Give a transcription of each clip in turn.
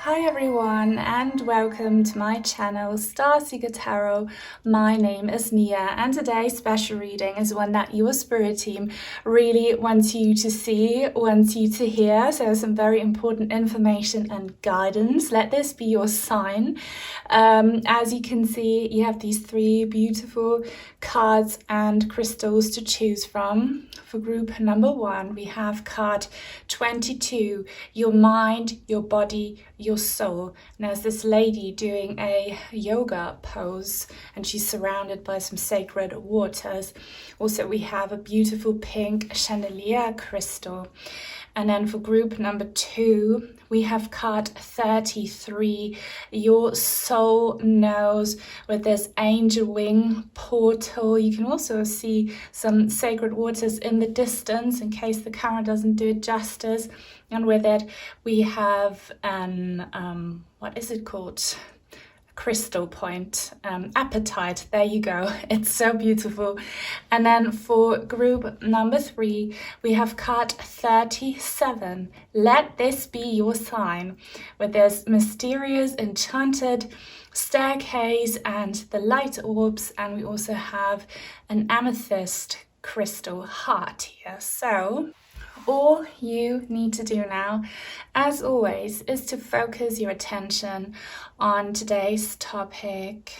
Hi everyone and welcome to my channel Starseeker Tarot. My name is Nia and today's special reading is one that your spirit team really wants you to see, wants you to hear. So some very important information and guidance. Let this be your sign. As you can see, you have these three beautiful cards and crystals to choose from. For group number 1, we have card 22, your mind, your body, your soul. And there's this lady doing a yoga pose and she's surrounded by some sacred waters. Also, we have a beautiful pink chandelier crystal. And then for group number 2, we have card 33, your soul knows, with this angel wing portal. You can also see some sacred waters in the distance in case the camera doesn't do it justice. And with it, we have an, what is it called? Crystal point, appetite. There you go. It's so beautiful. And then for group number 3, we have card 37. Let this be your sign, with this mysterious enchanted staircase and the light orbs. And we also have an amethyst crystal heart here. So all you need to do now, as always, is to focus your attention on today's topic.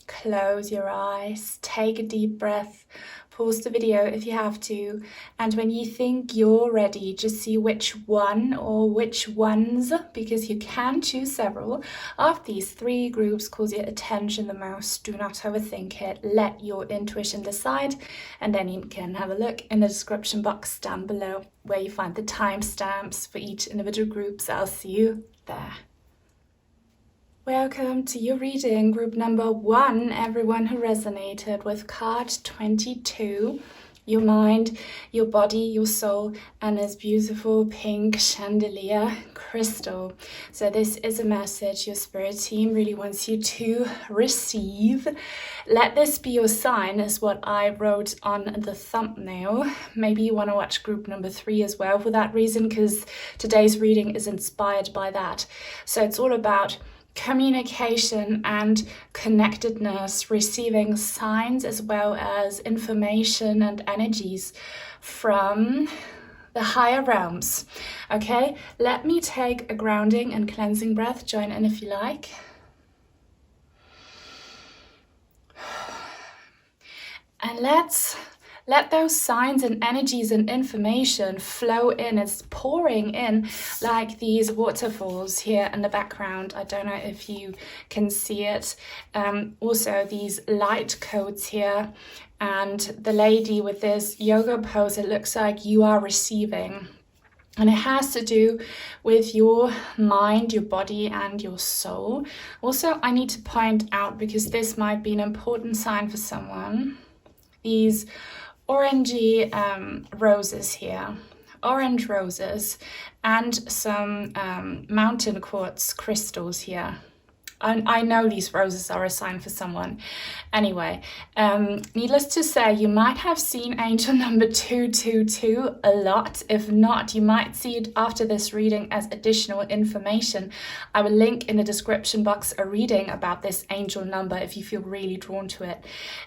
Close your eyes, take a deep breath, pause the video if you have to, and when you think you're ready, just see which one or which ones, because you can choose several, of these 3 groups calls your attention the most. Do not overthink it. Let your intuition decide, and then you can have a look in the description box down below where you find the timestamps for each individual group. So I'll see you there. Welcome to your reading, group number 1, everyone who resonated with card 22, your mind, your body, your soul, and this beautiful pink chandelier crystal. So this is a message your spirit team really wants you to receive. Let this be your sign is what I wrote on the thumbnail. Maybe you want to watch group number 3 as well for that reason, because today's reading is inspired by that. So it's all about communication and connectedness, receiving signs as well as information and energies from the higher realms. Okay, let me take a grounding and cleansing breath. Join in if you like. And let those signs and energies and information flow in. It's pouring in like these waterfalls here in the background. I don't know if you can see it. Also these light codes here, and the lady with this yoga pose, it looks like you are receiving. And it has to do with your mind, your body, and your soul. Also, I need to point out, because this might be an important sign for someone, these orangey roses here, orange roses, and some mountain quartz crystals here. I know these roses are a sign for someone. Anyway, needless to say, you might have seen angel number 222 a lot. If not, you might see it after this reading as additional information. I will link in the description box a reading about this angel number if you feel really drawn to it.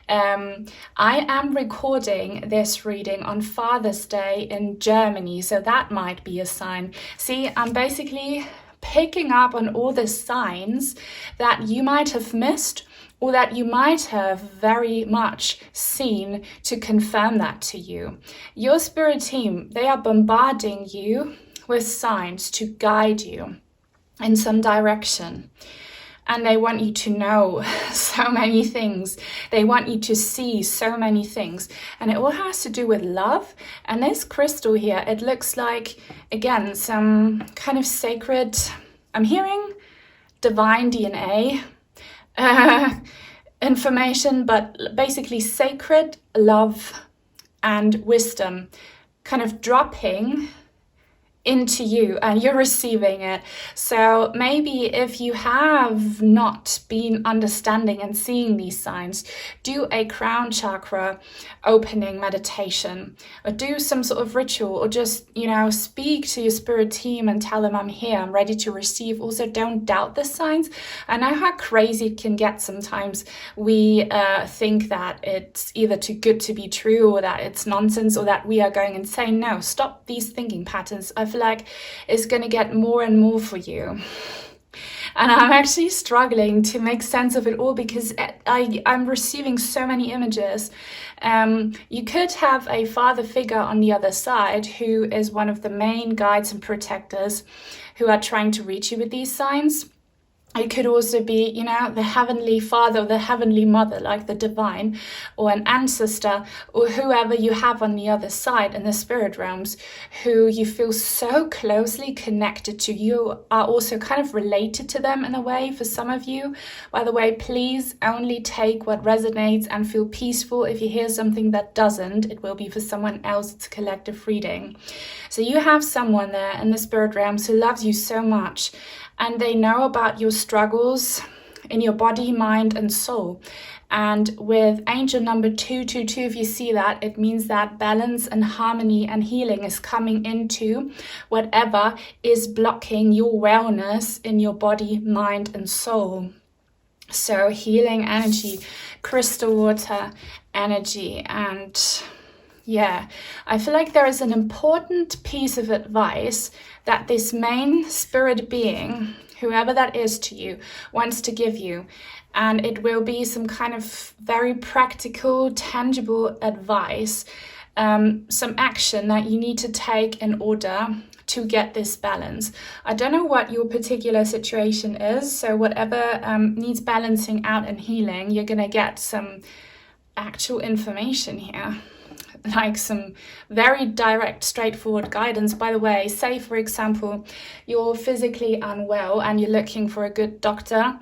I am recording this reading on Father's Day in Germany, so that might be a sign. See, I'm basically picking up on all the signs that you might have missed or that you might have very much seen to confirm that to you. Your spirit team, they are bombarding you with signs to guide you in some direction. And they want you to know so many things. They want you to see so many things. And it all has to do with love. And this crystal here, it looks like, again, some kind of sacred, I'm hearing divine DNA information, but basically sacred love and wisdom kind of dropping into you and you're receiving it. So maybe if you have not been understanding and seeing these signs, do a crown chakra opening meditation, or do some sort of ritual, or just, speak to your spirit team and tell them, I'm here, I'm ready to receive. Also, don't doubt the signs. I know how crazy it can get sometimes. We think that it's either too good to be true, or that it's nonsense, or that we are going insane. No, stop these thinking patterns. I feel like it's going to get more and more for you. And I'm actually struggling to make sense of it all, because I'm receiving so many images. You could have a father figure on the other side who is one of the main guides and protectors who are trying to reach you with these signs. It could also be, the Heavenly Father or the Heavenly Mother, like the divine, or an ancestor, or whoever you have on the other side in the spirit realms, who you feel so closely connected to. You are also kind of related to them in a way for some of you. By the way, please only take what resonates and feel peaceful. If you hear something that doesn't, it will be for someone else. It's a collective reading. So you have someone there in the spirit realms who loves you so much, and they know about your struggles in your body, mind, and soul. And with angel number 222, if you see that, it means that balance and harmony and healing is coming into whatever is blocking your wellness in your body, mind, and soul. So healing energy, crystal water energy, and yeah, I feel like there is an important piece of advice that this main spirit being, whoever that is to you, wants to give you. And it will be some kind of very practical, tangible advice, some action that you need to take in order to get this balance. I don't know what your particular situation is, so whatever needs balancing out and healing, you're going to get some actual information here. Like some very direct, straightforward guidance. By the way, say for example, you're physically unwell and you're looking for a good doctor.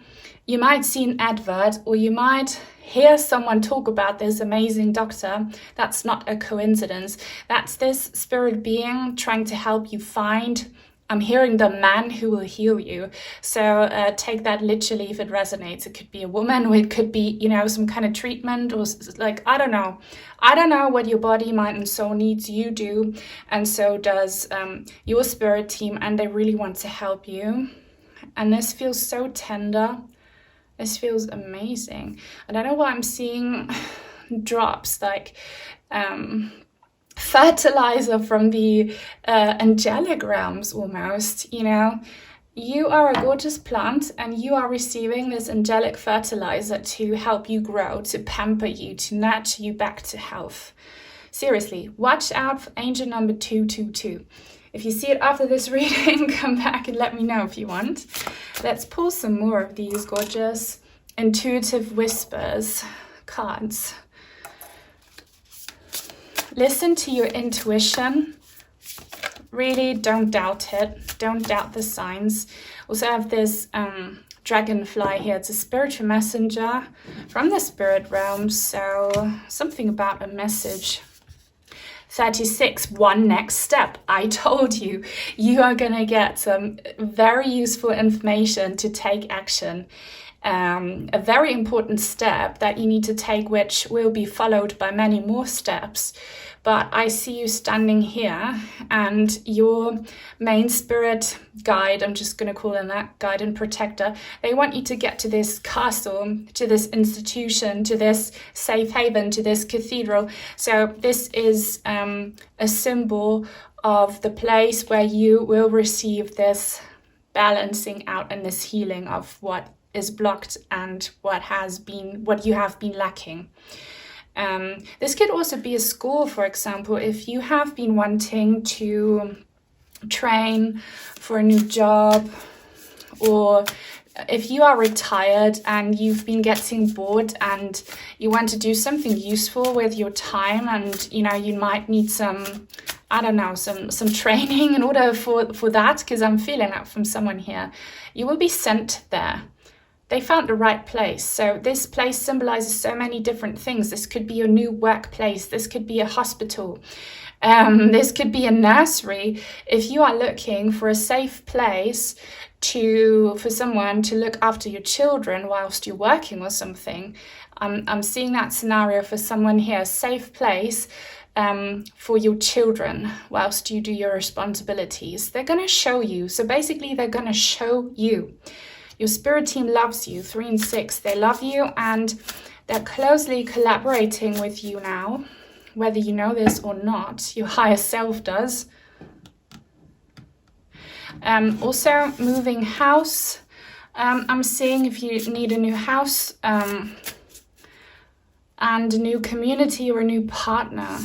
You might see an advert, or you might hear someone talk about this amazing doctor. That's not a coincidence. That's this spirit being trying to help you find, I'm hearing, the man who will heal you. So take that literally if it resonates. It could be a woman, or it could be, some kind of treatment, or like, I don't know what your body, mind, and soul needs. You do, and so does your spirit team, and they really want to help you. And this feels so tender. This feels amazing. I don't know why I'm seeing drops like fertilizer from the angelic realms almost. You are a gorgeous plant, and you are receiving this angelic fertilizer to help you grow, to pamper you, to nurture you back to health. Seriously, watch out for angel number 222. If you see it after this reading, come back and let me know if you want. Let's pull some more of these gorgeous intuitive whispers cards. Listen to your intuition. Really, don't doubt it. Don't doubt the signs. Also have this dragonfly here. It's a spiritual messenger from the spirit realm. So something about a message. 36, one next step. I told you, you are going to get some very useful information to take action. A very important step that you need to take, which will be followed by many more steps. But I see you standing here, and your main spirit guide, I'm just going to call him that, guide and protector, they want you to get to this castle, to this institution, to this safe haven, to this cathedral. So this is a symbol of the place where you will receive this balancing out and this healing of what is blocked and what you have been lacking. This could also be a school, for example, if you have been wanting to train for a new job, or if you are retired and you've been getting bored and you want to do something useful with your time, and you might need some training in order for that, because I'm feeling that from someone here. You will be sent there. They found the right place. So this place symbolizes so many different things. This could be your new workplace. This could be a hospital. This could be a nursery. If you are looking for a safe place for someone to look after your children whilst you're working or something, I'm seeing that scenario for someone here, a safe place for your children whilst you do your responsibilities. They're going to show you. So basically, they're going to show you. Your spirit team loves you, 3 and 6. They love you and they're closely collaborating with you now, whether you know this or not. Your higher self does. Also, moving house. I'm seeing if you need a new house and a new community or a new partner.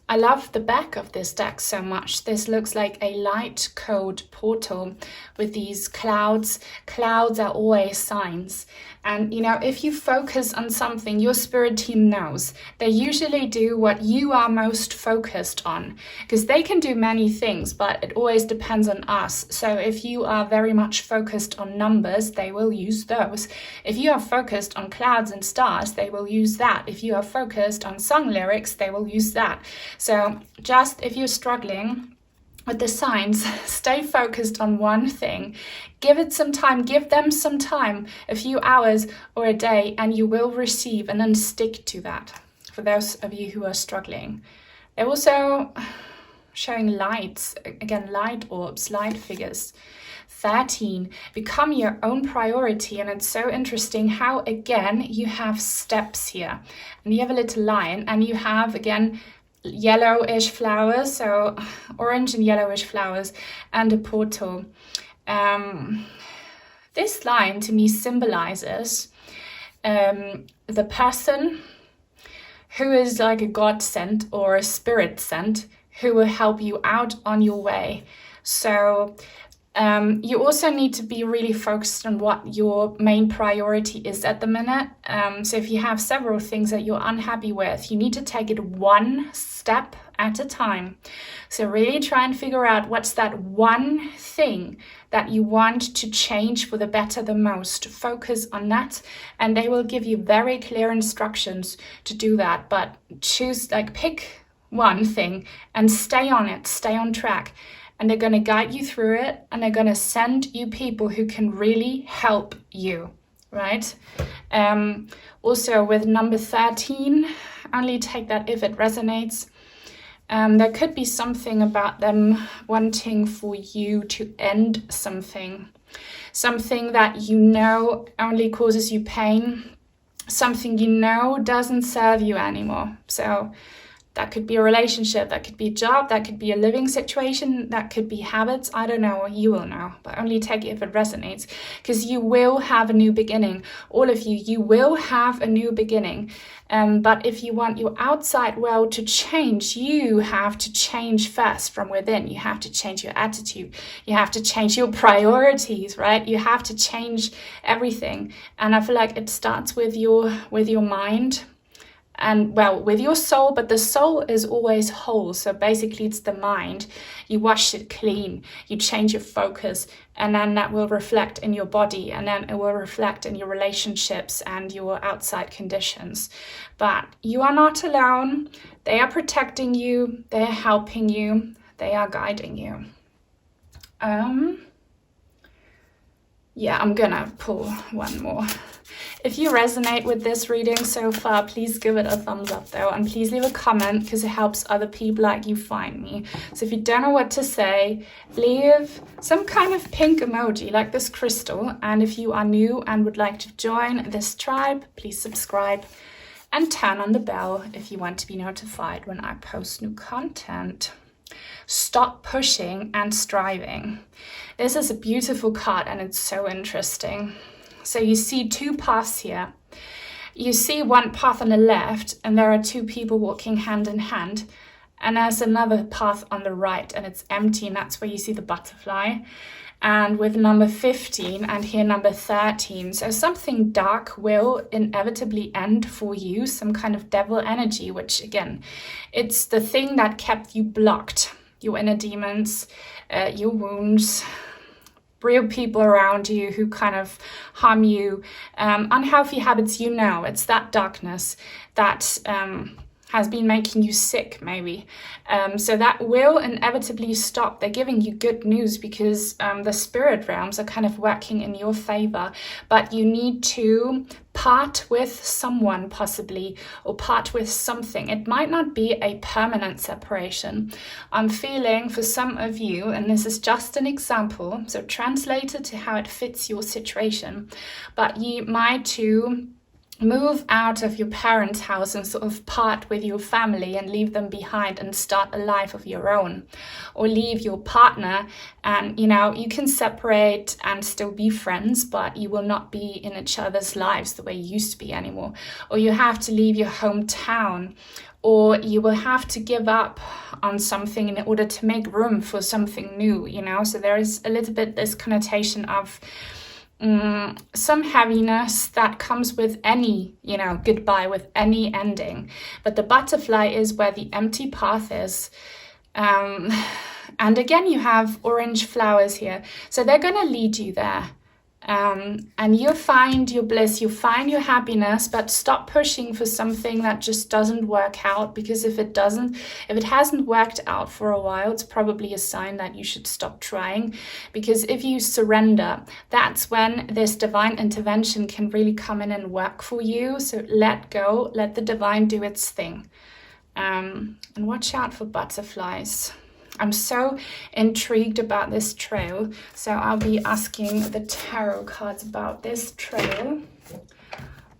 I love the back of this deck so much. This looks like a light code portal with these clouds. Clouds are always signs. And, you know, if you focus on something, your spirit team knows. They usually do what you are most focused on, because they can do many things, but it always depends on us. So if you are very much focused on numbers, they will use those. If you are focused on clouds and stars, they will use that. If you are focused on song lyrics, they will use that. So just if you're struggling with the signs, stay focused on one thing. Give it some time, give them some time, a few hours or a day, and you will receive, and then stick to that for those of you who are struggling. They're also showing lights, again, light orbs, light figures. 13, become your own priority. And it's so interesting how, again, you have steps here. And you have a little lion, and you have, again, yellowish flowers, so orange and yellowish flowers, and a portal. This line to me symbolizes the person who is like a God sent or a spirit sent who will help you out on your way. So you also need to be really focused on what your main priority is at the minute. So if you have several things that you're unhappy with, you need to take it one step at a time. So really try and figure out what's that one thing that you want to change for the better the most. Focus on that, and they will give you very clear instructions to do that. But pick one thing and stay on it, stay on track. And they're going to guide you through it, and they're going to send you people who can really help you, right? Also with number 13, only take that if it resonates. There could be something about them wanting for you to end something that you know only causes you pain, something you know doesn't serve you anymore. So that could be a relationship, that could be a job, that could be a living situation, that could be habits. I don't know, you will know, but only take it if it resonates, because you will have a new beginning. All of you will have a new beginning. But if you want your outside world to change, you have to change first from within. You have to change your attitude. You have to change your priorities, right? You have to change everything. And I feel like it starts with your mind. And well, with your soul, but the soul is always whole. So basically it's the mind. You wash it clean, you change your focus, and then that will reflect in your body, and then it will reflect in your relationships and your outside conditions. But you are not alone. They are protecting you, they are helping you, they are guiding you. Yeah, I'm gonna pull one more. If you resonate with this reading so far, please give it a thumbs up though, and please leave a comment because it helps other people like you find me. So if you don't know what to say, leave some kind of pink emoji like this crystal. And if you are new and would like to join this tribe, please subscribe and turn on the bell if you want to be notified when I post new content. Stop pushing and striving. This is a beautiful card and it's so interesting. So you see two paths here. You see one path on the left, and there are two people walking hand in hand. And there's another path on the right, and it's empty, and that's where you see the butterfly. And with number 15 and here number 13. So something dark will inevitably end for you, some kind of devil energy, which again, it's the thing that kept you blocked. Your inner demons, your wounds, real people around you who kind of harm you, unhealthy habits, it's that darkness that has been making you sick, maybe. So that will inevitably stop. They're giving you good news because the spirit realms are kind of working in your favor, but you need to part with someone possibly, or part with something. It might not be a permanent separation. I'm feeling for some of you, and this is just an example, so translate it to how it fits your situation, but you might too move out of your parents' house and sort of part with your family and leave them behind and start a life of your own, or leave your partner and, you know, you can separate and still be friends, but you will not be in each other's lives the way you used to be anymore. Or you have to leave your hometown, or you will have to give up on something in order to make room for something new, you know. So there is a little bit this connotation of some heaviness that comes with any, you know, goodbye, with any ending. But the butterfly is where the empty path is. And again, you have orange flowers here. So they're going to lead you there. And you'll find your bliss, you'll find your happiness, but stop pushing for something that just doesn't work out, because if it hasn't worked out for a while, it's probably a sign that you should stop trying. Because if you surrender, that's when this divine intervention can really come in and work for you. So let go, let the divine do its thing. And watch out for butterflies. I'm so intrigued about this trail, so I'll be asking the tarot cards about this trail.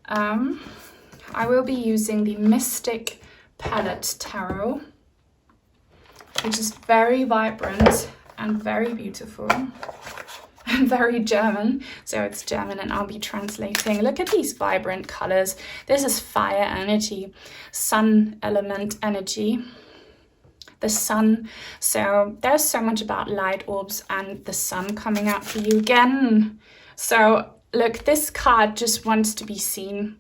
I will be using the Mystic Palette Tarot, which is very vibrant and very beautiful and very German. So it's German and I'll be translating. Look at these vibrant colors. This is fire energy, sun element energy. The sun. So there's so much about light orbs and the sun coming out for you again. So look, this card just wants to be seen.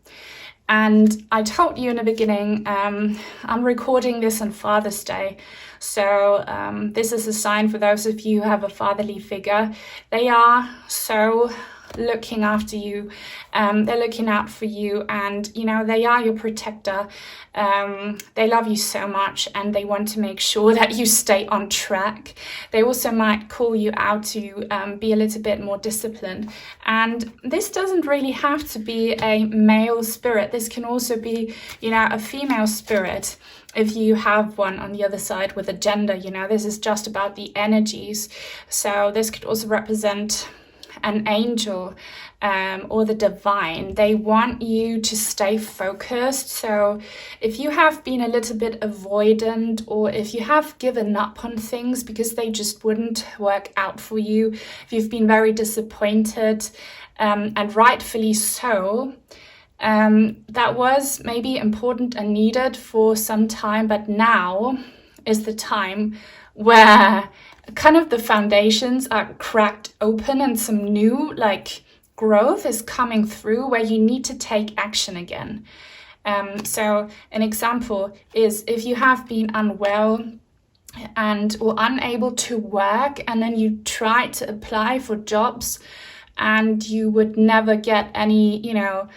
And I told you in the beginning, I'm recording this on Father's Day. So this is a sign for those of you who have a fatherly figure. They are so looking after you. They're looking out for you, and you know, they are your protector. They love you so much and they want to make sure that you stay on track. They also might call you out to be a little bit more disciplined. And this doesn't really have to be a male spirit. This can also be, you know, a female spirit. If you have one on the other side with a gender, you know, this is just about the energies. So this could also represent an angel or the divine. They want you to stay focused. So if you have been a little bit avoidant, or if you have given up on things because they just wouldn't work out for you, if you've been very disappointed, and rightfully so, that was maybe important and needed for some time, but now is the time where kind of the foundations are cracked open and some new like growth is coming through, where you need to take action again. So an example is if you have been unwell or unable to work, and then you try to apply for jobs and you would never get any, you know,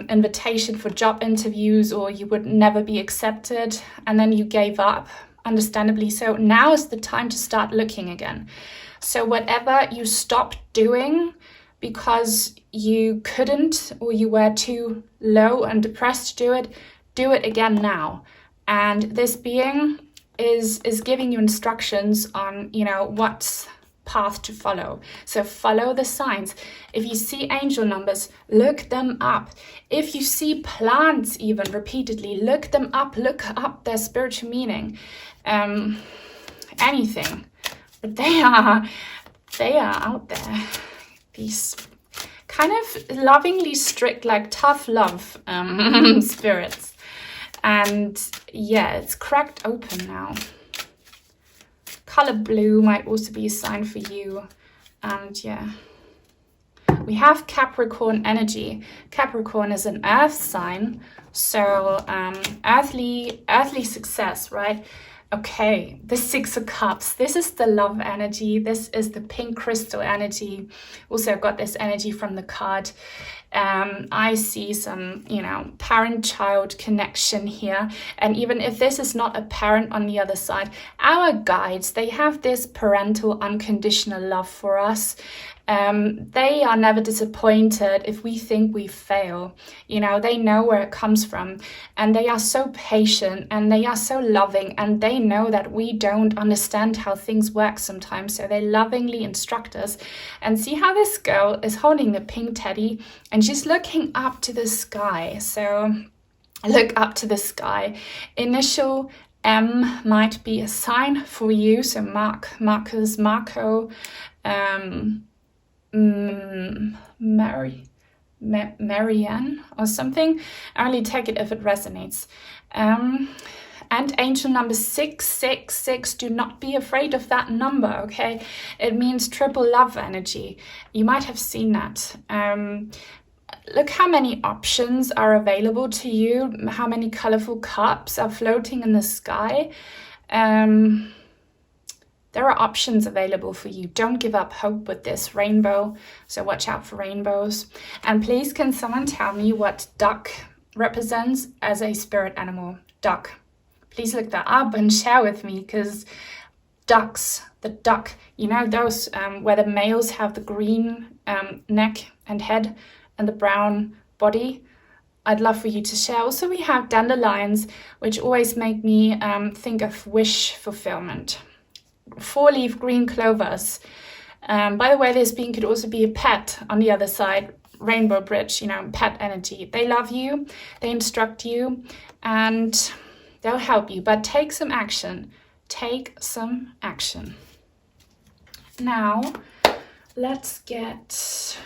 invitation for job interviews, or you would never be accepted, and then you gave up, understandably so. Now is the time to start looking again. So whatever you stopped doing because you couldn't, or you were too low and depressed to do it again now. And this being is giving you instructions on, you know, what's path to follow. So follow the signs. If you see angel numbers, look them up. If you see plants even repeatedly, look them up. Look up their spiritual meaning. Anything. But they are out there. These kind of lovingly strict, like tough love spirits. And yeah, it's cracked open now. Color blue might also be a sign for you. And yeah, we have Capricorn energy. Capricorn is an earth sign, so earthly success, right? Okay, the Six of Cups. This is the love energy. This is the pink crystal energy. Also got this energy from the card. I see some, parent-child connection here. And even if this is not a parent on the other side, our guides, they have this parental unconditional love for us. They are never disappointed if we think we fail. They know where it comes from, and they are so patient and they are so loving, and they know that we don't understand how things work sometimes. So they lovingly instruct us. And see how this girl is holding the pink teddy and she's looking up to the sky. So look up to the sky. Initial M might be a sign for you. So Marcus, Marco, Marianne or something. I only take it if it resonates. And angel number 666, do not be afraid of that number, okay? It means triple love energy. You might have seen that. Look how many options are available to you, how many colorful cups are floating in the sky. There are options available for you. Don't give up hope with this rainbow. So watch out for rainbows. And please, can someone tell me what duck represents as a spirit animal? Duck. Please look that up and share with me, because ducks, the duck, those where the males have the green neck and head and the brown body. I'd love for you to share. Also, we have dandelions, which always make me think of wish fulfillment. 4-leaf green clovers. By the way, this being could also be a pet on the other side. Rainbow bridge, pet energy. They love you, they instruct you, and they'll help you. But take some action. Take some action. Now, let's get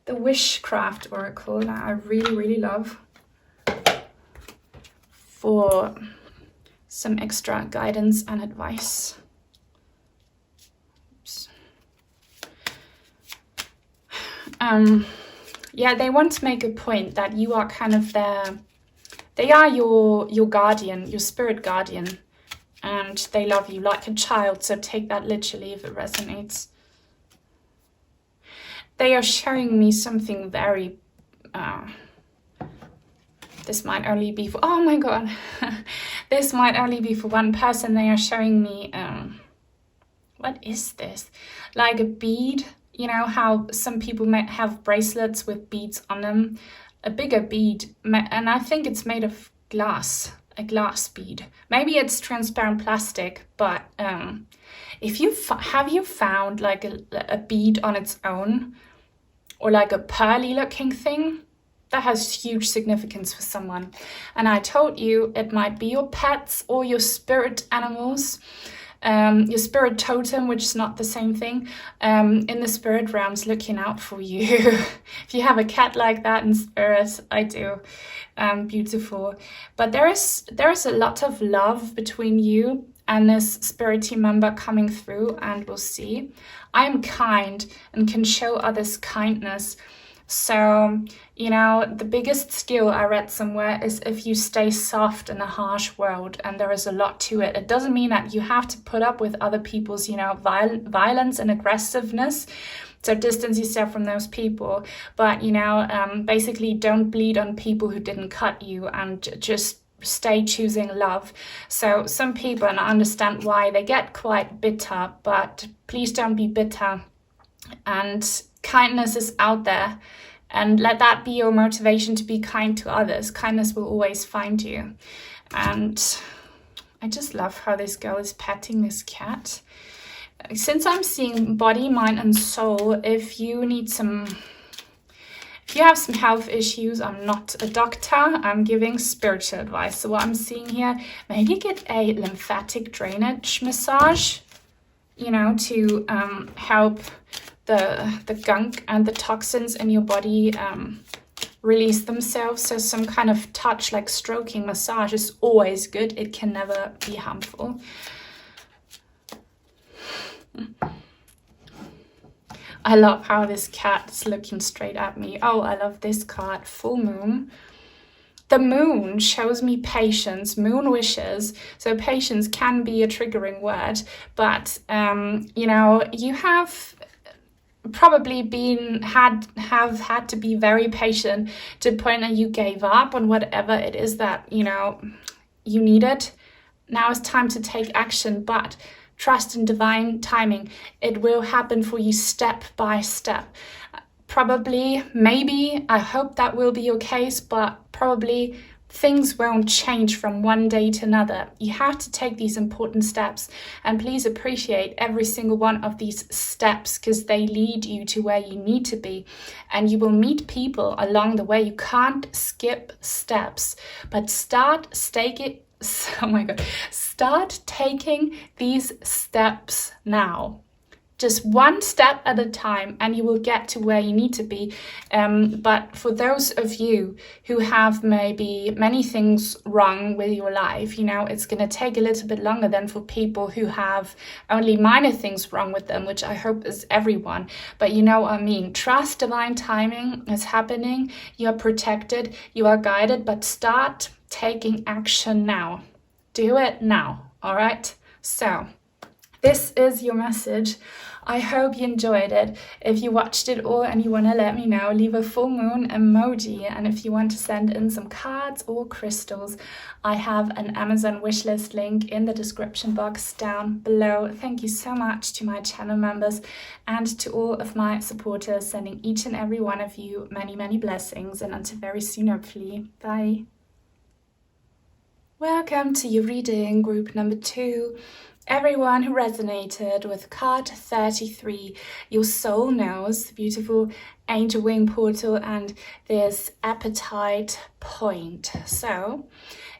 the Wishcraft Oracle that I really, really love for some extra guidance and advice. Oops. They want to make a point that you are kind of they are your guardian, your spirit guardian, and they love you like a child, so take that literally if it resonates. They are showing me something very this might only be for, oh my god, this might only be for one person. They are showing me, what is this? Like a bead, how some people might have bracelets with beads on them, a bigger bead, and I think it's made of glass, a glass bead. Maybe it's transparent plastic, but if you have you found like a bead on its own, or like a pearly looking thing? That has huge significance for someone. And I told you it might be your pets or your spirit animals, your spirit totem, which is not the same thing, in the spirit realms looking out for you. If you have a cat like that in spirit, I do. Beautiful. But there is a lot of love between you and this spirit team member coming through, and we'll see. I am kind and can show others kindness. So, the biggest skill I read somewhere is if you stay soft in a harsh world, and there is a lot to it. It doesn't mean that you have to put up with other people's, violence and aggressiveness. So distance yourself from those people. But, basically don't bleed on people who didn't cut you, and just stay choosing love. So some people, and I understand why, they get quite bitter, but please don't be bitter. And kindness is out there, and let that be your motivation to be kind to others. Kindness will always find you. And I just love how this girl is petting this cat. Since I'm seeing body, mind and soul, if you have some health issues, I'm not a doctor, I'm giving spiritual advice. So what I'm seeing here, maybe get a lymphatic drainage massage, to help the gunk and the toxins in your body release themselves. So some kind of touch, like stroking massage, is always good. It can never be harmful. I love how this cat is looking straight at me. Oh, I love this card, full moon. The moon shows me patience, moon wishes. So patience can be a triggering word, but you know, you have probably have had to be very patient to the point that you gave up on whatever it is that, you know, you needed. Now it's time to take action, but trust in divine timing. It will happen for you step by step. Probably, maybe, I hope that will be your case, but probably things won't change from one day to another. You have to take these important steps, and please appreciate every single one of these steps, because they lead you to where you need to be, and you will meet people along the way. You can't skip steps, but start taking these steps now. Just one step at a time, and you will get to where you need to be. But for those of you who have maybe many things wrong with your life, you know, it's going to take a little bit longer than for people who have only minor things wrong with them, which I hope is everyone. But you know what I mean. Trust divine timing is happening. You are protected. You are guided. But start taking action now. Do it now. All right? So this is your message. I hope you enjoyed it. If you watched it all and you want to let me know, leave a full moon emoji. And if you want to send in some cards or crystals, I have an Amazon wishlist link in the description box down below. Thank you so much to my channel members and to all of my supporters, sending each and every one of you many, many blessings. And until very soon, hopefully. Bye. Welcome to your reading, group number 2. Everyone who resonated with card 33, your soul knows, the beautiful angel wing portal and this appetite point. So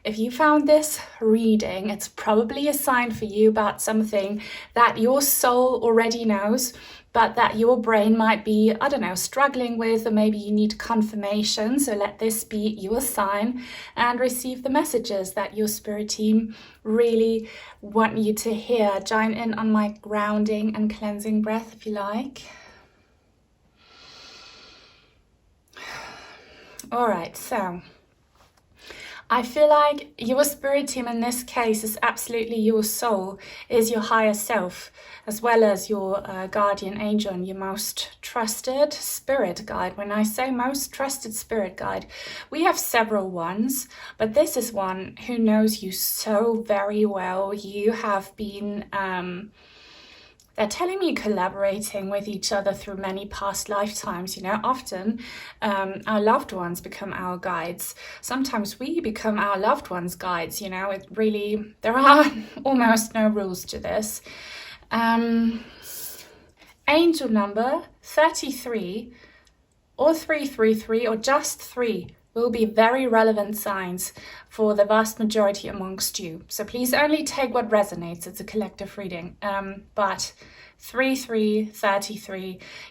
if you found this reading, it's probably a sign for you about something that your soul already knows, but that your brain might be, I don't know, struggling with, or maybe you need confirmation. So let this be your sign and receive the messages that your spirit team really want you to hear. Join in on my grounding and cleansing breath if you like. All right, so I feel like your spirit team in this case is absolutely your soul, is your higher self, as well as your guardian angel and your most trusted spirit guide. When I say most trusted spirit guide, we have several ones, but this is one who knows you so very well. You have been they're telling me collaborating with each other through many past lifetimes. You know, often our loved ones become our guides. Sometimes we become our loved ones' guides. You know, it really, there are almost no rules to this. Angel number 33 or 333 or just 3 will be very relevant signs for the vast majority amongst you. So please only take what resonates. It's a collective reading. But 33,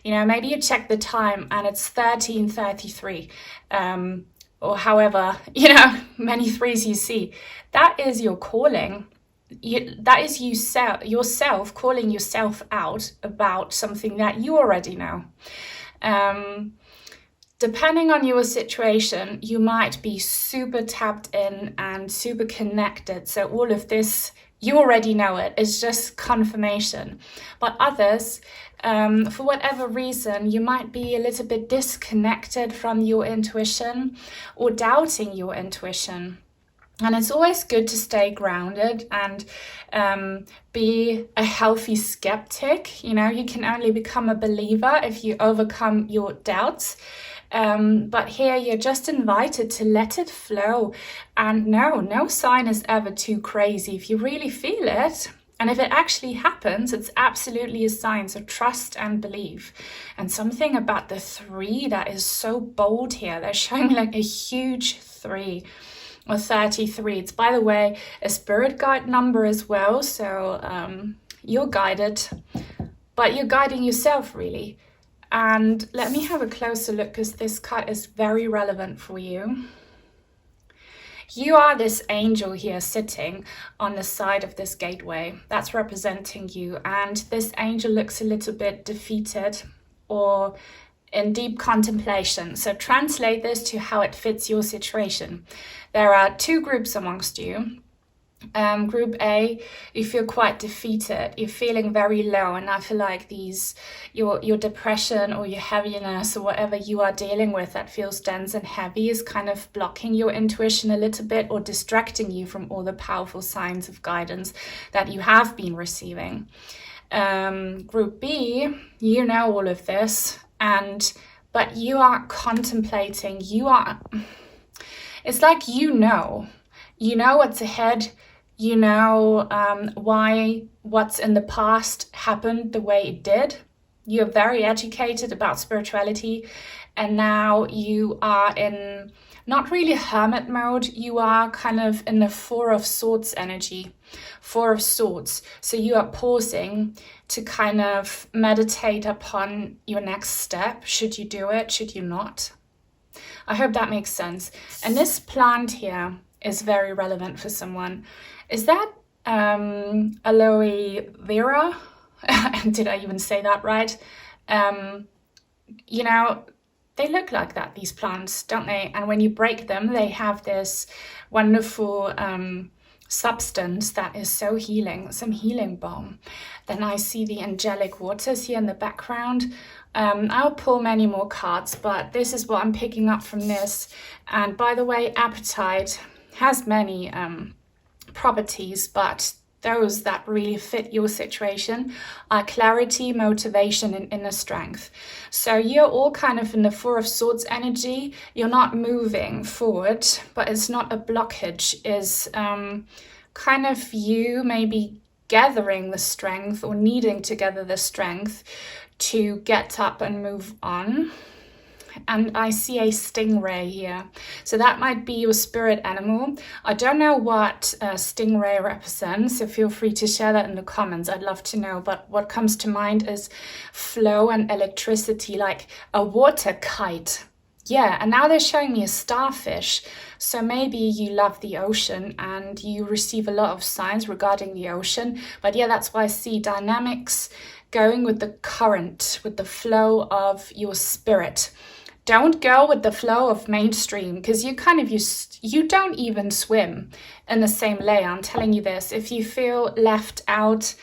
you know, maybe you check the time and it's 13:33, or however, you know, many threes you see. That is your calling. That is yourself calling yourself out about something that you already know. Depending on your situation, you might be super tapped in and super connected. So all of this, you already know it. It's just confirmation. But others, for whatever reason, you might be a little bit disconnected from your intuition or doubting your intuition. And it's always good to stay grounded and be a healthy skeptic. You know, you can only become a believer if you overcome your doubts. But here you're just invited to let it flow. And no sign is ever too crazy. If you really feel it, and if it actually happens, it's absolutely a sign. So trust and believe. And something about the 3 that is so bold here. They're showing me like a huge 3 or 33. It's, by the way, a spirit guide number as well. So you're guided, but you're guiding yourself really. And let me have a closer look, because this card is very relevant for you. You are this angel here sitting on the side of this gateway. That's representing you. And this angel looks a little bit defeated, or in deep contemplation. So translate this to how it fits your situation. There are two groups amongst you. Group A, you feel quite defeated, you're feeling very low, and I feel like your depression or your heaviness or whatever you are dealing with that feels dense and heavy is kind of blocking your intuition a little bit or distracting you from all the powerful signs of guidance that you have been receiving. Group B, you know all of this, but you are contemplating, it's like you know what's ahead. You know why what's in the past happened the way it did. You're very educated about spirituality, and now you are in not really hermit mode. You are kind of in the Four of Swords energy. Four of Swords. So you are pausing to kind of meditate upon your next step. Should you do it? Should you not? I hope that makes sense. And this plant here is very relevant for someone. Is that aloe vera? Did I even say that right? You know, they look like that, these plants, don't they? And when you break them, they have this wonderful substance that is so healing, some healing balm. Then I see the angelic waters here in the background. I'll pull many more cards, but this is what I'm picking up from this. And by the way, apatite has many properties, but those that really fit your situation are clarity, motivation, and inner strength. So you're all kind of in the Four of Swords energy. You're not moving forward, but it's not a blockage. It's kind of you maybe gathering the strength or needing to gather the strength to get up and move on. And I see a stingray here. So that might be your spirit animal. I don't know what stingray represents, so feel free to share that in the comments. I'd love to know. But what comes to mind is flow and electricity, like a water kite. Yeah, and now they're showing me a starfish. So maybe you love the ocean and you receive a lot of signs regarding the ocean. But yeah, that's why I see dynamics going with the current, with the flow of your spirit. Don't go with the flow of mainstream, because you don't even swim in the same layer. I'm telling you this. If you feel left out,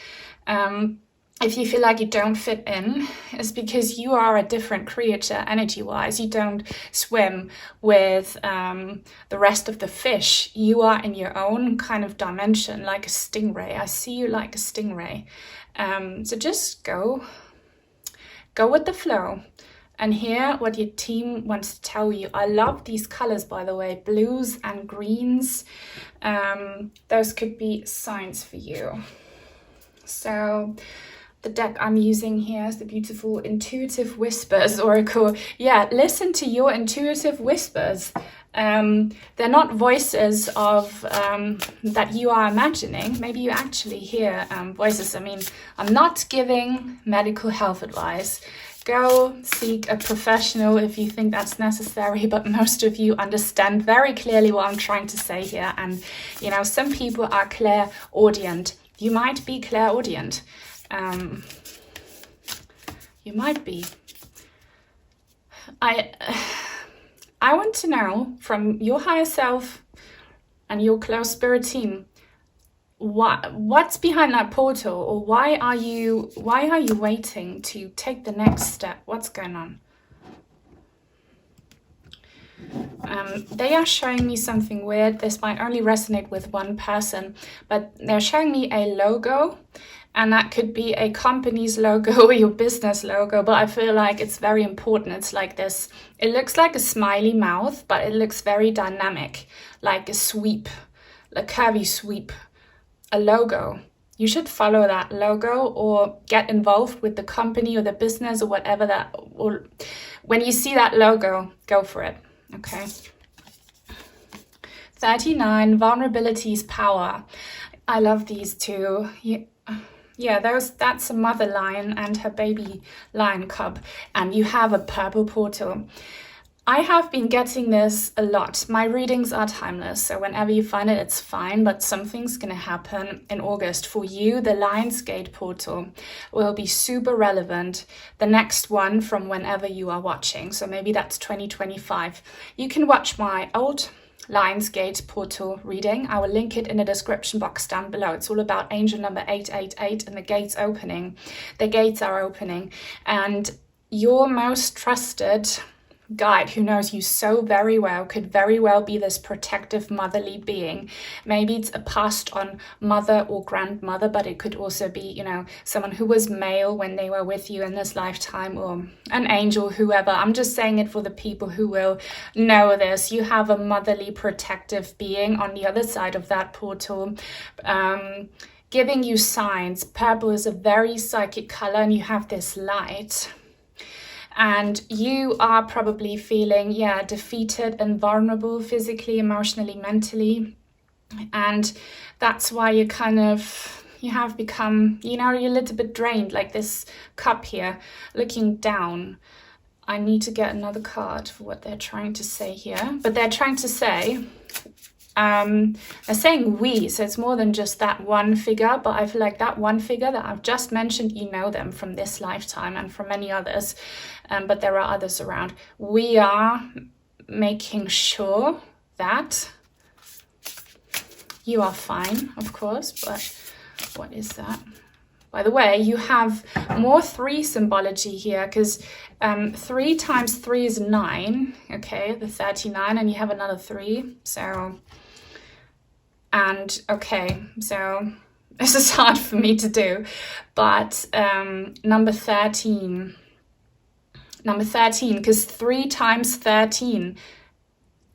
if you feel like you don't fit in, it's because you are a different creature energy-wise. You don't swim with the rest of the fish. You are in your own kind of dimension, like a stingray. I see you like a stingray. So just go with the flow. And hear what your team wants to tell you. I love these colors, by the way, blues and greens. Those could be signs for you. So the deck I'm using here is the beautiful Intuitive Whispers Oracle. Yeah, listen to your intuitive whispers. They're not voices of that you are imagining. Maybe you actually hear voices. I mean, I'm not giving medical health advice. Go seek a professional if you think that's necessary, but most of you understand very clearly what I'm trying to say here. And, you know, some people are clairaudient. You might be clairaudient. You might be. I want to know from your higher self and your close spirit team, what's behind that portal, or why are you waiting to take the next step? What's going on? They are showing me something weird. This might only resonate with one person, but they're showing me a logo, and that could be a company's logo or your business logo, but I feel like it's very important. It's like this, it looks like a smiley mouth, but it looks very dynamic, like a sweep, a curvy sweep. A logo. You should follow that logo or get involved with the company or the business or whatever that, or when you see that logo, go for it. Okay. 39, vulnerability is power. I love these two. Yeah, that's a mother lion and her baby lion cub, and you have a purple portal. I have been getting this a lot. My readings are timeless, so whenever you find it, it's fine, but something's going to happen in August. For you, the Lionsgate portal will be super relevant. The next one from whenever you are watching, so maybe that's 2025. You can watch my old Lionsgate portal reading. I will link it in the description box down below. It's all about angel number 888 and the gates opening. The gates are opening, and your most trusted guide who knows you so very well could very well be this protective motherly being. Maybe it's a passed on mother or grandmother, but it could also be, you know, someone who was male when they were with you in this lifetime, or an angel, whoever. I'm just saying it for the people who will know this. You have a motherly protective being on the other side of that portal, giving you signs. Purple is a very psychic color, and you have this light. And you are probably feeling, defeated and vulnerable physically, emotionally, mentally. And that's why you have become, you're a little bit drained, like this cup here, looking down. I need to get another card for what they're trying to say here. But they're trying to say, they're saying we, so it's more than just that one figure, but I feel like that one figure that I've just mentioned, you know them from this lifetime and from many others, but there are others around. We are making sure that you are fine, of course, but what is that? By the way, you have more 3 symbology here, because 3 times 3 is 9, okay, the 39, and you have another 3, so... And okay, so this is hard for me to do, but number 13, because 3 times 13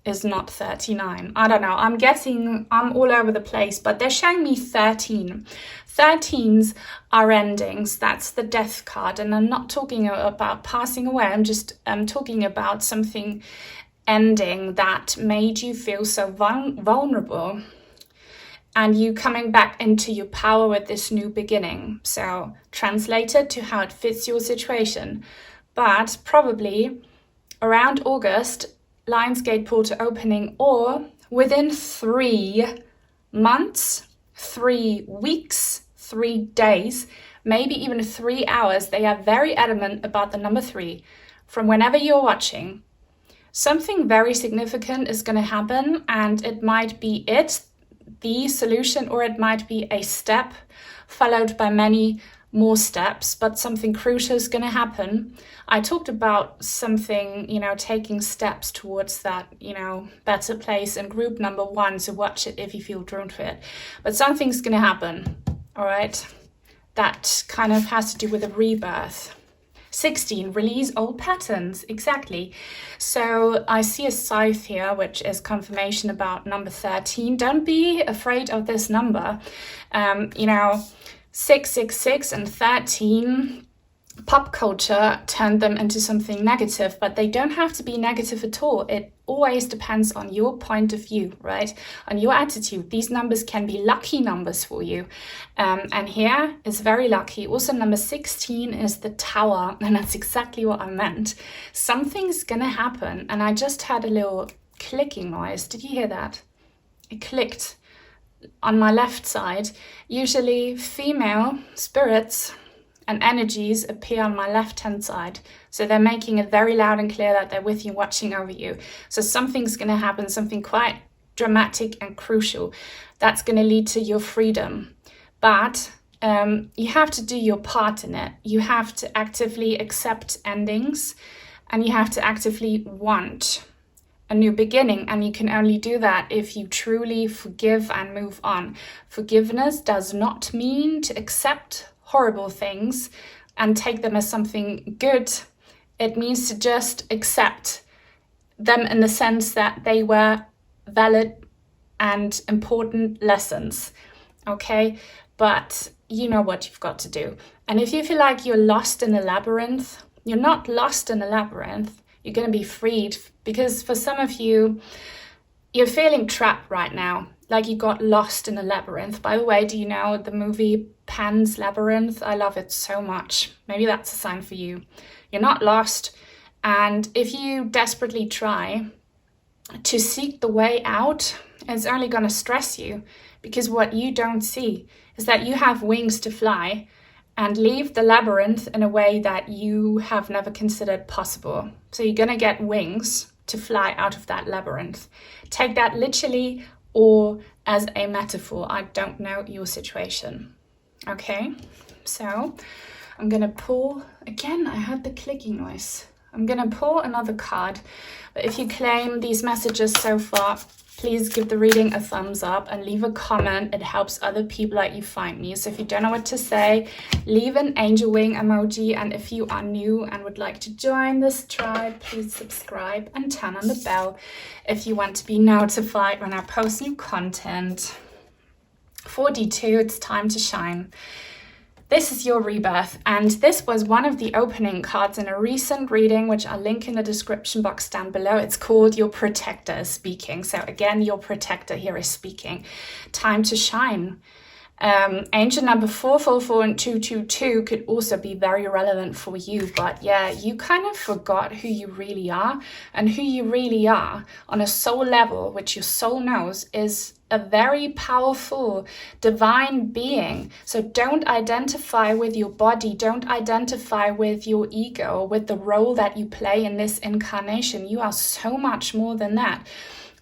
is not 39. I don't know, I'm all over the place, but they're showing me 13. 13s are endings. That's the death card, and I'm not talking about passing away. I'm talking about something ending that made you feel so vulnerable, and you coming back into your power with this new beginning. So translated to how it fits your situation. But probably around August, Lionsgate portal opening, or within 3 months, 3 weeks, 3 days, maybe even 3 hours, they are very adamant about the number 3. From whenever you're watching, something very significant is going to happen, and it might be the solution, or it might be a step followed by many more steps, but something crucial is going to happen. I talked about something, taking steps towards that, better place in group number 1, so watch it if you feel drawn to it. But something's going to happen, all right? That kind of has to do with a rebirth. 16, release old patterns, exactly. So I see a scythe here, which is confirmation about number 13. Don't be afraid of this number. 666 and 13, pop culture turned them into something negative, but they don't have to be negative at all. It always depends on your point of view, right? On your attitude. These numbers can be lucky numbers for you. And here is very lucky. Also, number 16 is the Tower, and that's exactly what I meant. Something's gonna happen, and I just had a little clicking noise. Did you hear that? It clicked on my left side. Usually female spirits and energies appear on my left-hand side. So they're making it very loud and clear that they're with you, watching over you. So something's going to happen, something quite dramatic and crucial. That's going to lead to your freedom. But you have to do your part in it. You have to actively accept endings, and you have to actively want a new beginning, and you can only do that if you truly forgive and move on. Forgiveness does not mean to accept horrible things and take them as something good. It means to just accept them in the sense that they were valid and important lessons, okay? But you know what you've got to do. And if you feel like you're lost in a labyrinth, you're not lost in a labyrinth. You're going to be freed, because for some of you, you're feeling trapped right now, like you got lost in a labyrinth. By the way, do you know the movie Pan's Labyrinth? I love it so much. Maybe that's a sign for you. You're not lost, And if you desperately try to seek the way out, it's only going to stress you, because what you don't see is that you have wings to fly and leave the labyrinth in a way that you have never considered possible. So you're going to get wings to fly out of that labyrinth. Take that literally or as a metaphor. I don't know your situation. Okay, so I'm going to pull, again, I heard the clicking noise. I'm going to pull another card. But if you claim these messages so far, please give the reading a thumbs up and leave a comment. It helps other people like you find me. So if you don't know what to say, leave an angel wing emoji. And if you are new and would like to join this tribe, please subscribe and turn on the bell if you want to be notified when I post new content. 42, it's time to shine. This is your rebirth, and this was one of the opening cards in a recent reading, which I'll link in the description box down below. It's called Your Protector is Speaking. So again, your protector here is speaking. Time to shine. Angel number 444 and 222 could also be very relevant for you, but yeah, you kind of forgot who you really are, and who you really are on a soul level, which your soul knows is a very powerful divine being. So don't identify with your body, don't identify with your ego, with the role that you play in this incarnation. You are so much more than that.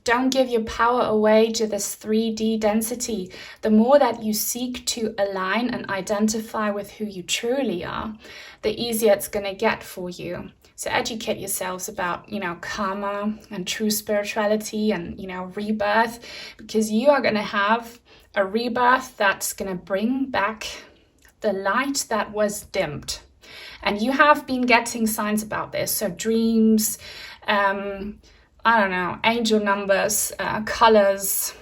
Don't give your power away to this 3D density. The more that you seek to align and identify with who you truly are, the easier it's going to get for you. So educate yourselves about, karma and true spirituality and, rebirth, because you are going to have a rebirth that's going to bring back the light that was dimmed. And you have been getting signs about this. So dreams, angel numbers, colors,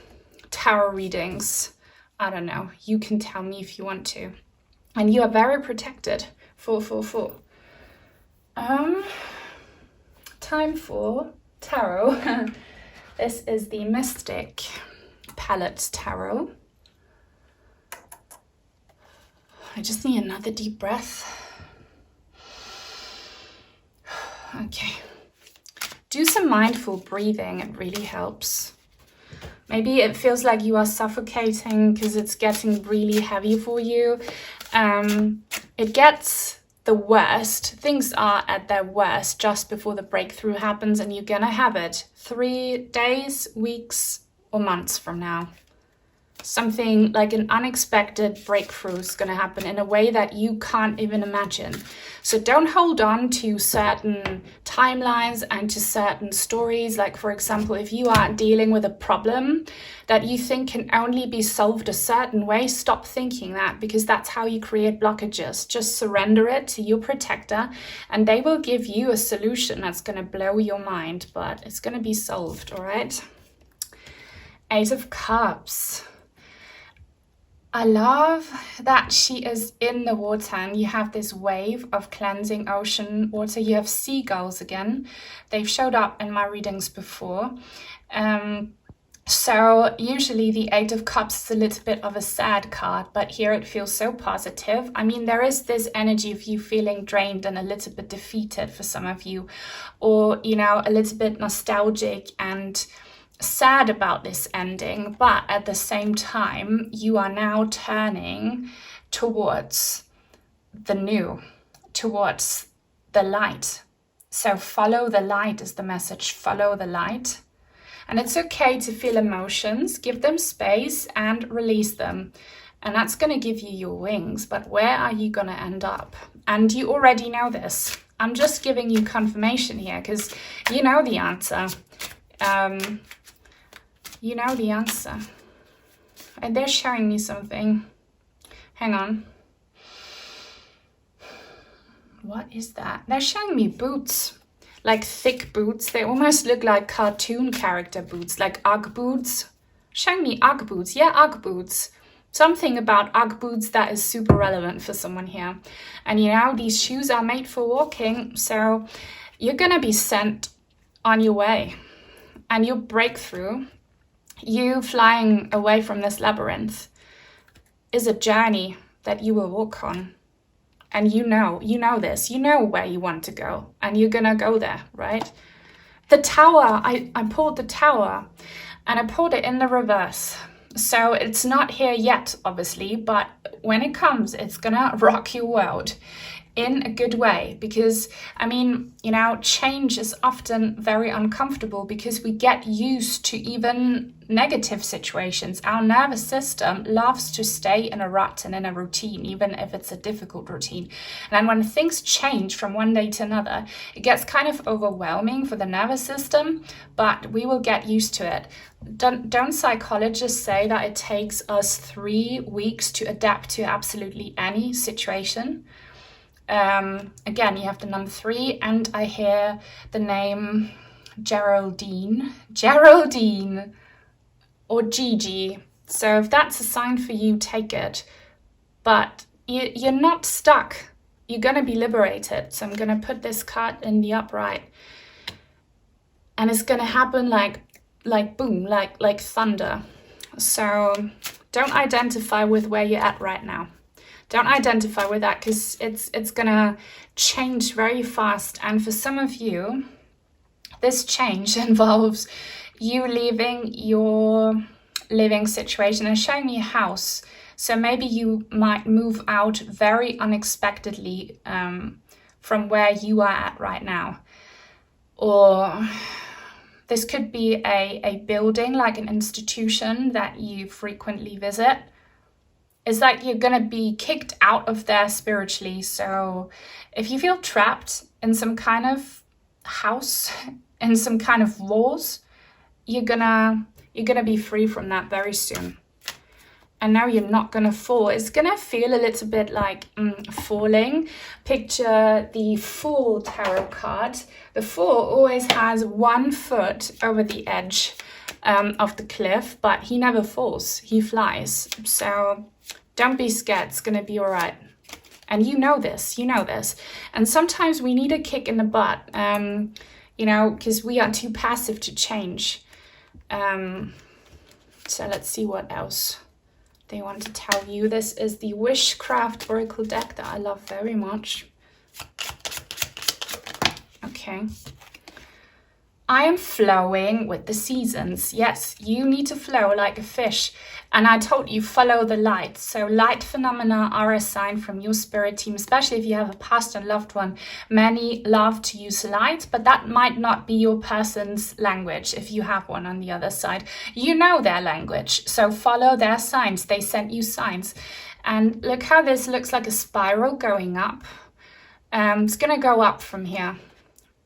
tarot readings. I don't know. You can tell me if you want to. And you are very protected. 444. Time for tarot. This is the Mystic Palette Tarot. I just need another deep breath. Okay. Do some mindful breathing, it really helps. Maybe it feels like you are suffocating because it's getting really heavy for you. It gets the worst. Things are at their worst just before the breakthrough happens, and you're gonna have it 3 days, weeks, or months from now. Something like an unexpected breakthrough is going to happen in a way that you can't even imagine. So don't hold on to certain timelines and to certain stories. Like, for example, if you are dealing with a problem that you think can only be solved a certain way, stop thinking that, because that's how you create blockages. Just surrender it to your protector and they will give you a solution that's going to blow your mind, but it's going to be solved, all right? 8 of Cups. I love that she is in the water and you have this wave of cleansing ocean water. You have seagulls again. They've showed up in my readings before. So usually the 8 of Cups is a little bit of a sad card, but here it feels so positive. I mean, there is this energy of you feeling drained and a little bit defeated for some of you, or, a little bit nostalgic and sad about this ending, but at the same time you are now turning towards the new, towards the light. So follow the light is the message. Follow the light. And it's okay to feel emotions, give them space and release them, and that's going to give you your wings. But where are you going to end up? And you already know this. I'm just giving you confirmation here because you know the answer. You know the answer. And they're showing me something. Hang on. What is that? They're showing me boots. Like thick boots. They almost look like cartoon character boots. Like Ugg boots. Showing me Ugg boots. Yeah, Ugg boots. Something about Ugg boots that is super relevant for someone here. And these shoes are made for walking. So you're going to be sent on your way. And your breakthrough, you flying away from this labyrinth, is a journey that you will walk on. And you know this, you know where you want to go, and you're gonna go there, right? The Tower, I pulled the Tower, and I pulled it in the reverse. So it's not here yet, obviously, but when it comes, it's gonna rock your world in a good way, because I mean, you know, change is often very uncomfortable because we get used to even negative situations. Our nervous system loves to stay in a rut and in a routine, even if it's a difficult routine. And then when things change from one day to another, it gets kind of overwhelming for the nervous system, but we will get used to it. Don't psychologists say that it takes us 3 weeks to adapt to absolutely any situation? Again, you have the number 3, and I hear the name Geraldine or Gigi. So if that's a sign for you, take it. But you're not stuck. You're going to be liberated. So I'm going to put this card in the upright, and it's going to happen like boom, like thunder. So don't identify with where you're at right now. Don't identify with that, because it's gonna change very fast. And for some of you, this change involves you leaving your living situation and showing me a house. So maybe you might move out very unexpectedly from where you are at right now. Or this could be a building, like an institution that you frequently visit. It's like you're going to be kicked out of there spiritually. So if you feel trapped in some kind of house, in some kind of walls, you're gonna be free from that very soon. And now you're not going to fall. It's going to feel a little bit like falling. Picture the Fool tarot card. The Fool always has 1 foot over the edge of the cliff, but he never falls. He flies. So don't be scared. It's going to be all right. And you know this. And sometimes we need a kick in the butt, because we are too passive to change. So let's see what else they want to tell you. This is the Wishcraft Oracle deck that I love very much. Okay. I am flowing with the seasons. Yes, you need to flow like a fish. And I told you, follow the light. So light phenomena are a sign from your spirit team, especially if you have a past and loved one. Many love to use light, but that might not be your person's language if you have one on the other side. You know their language, so follow their signs. They sent you signs. And look how this looks like a spiral going up. It's going to go up from here.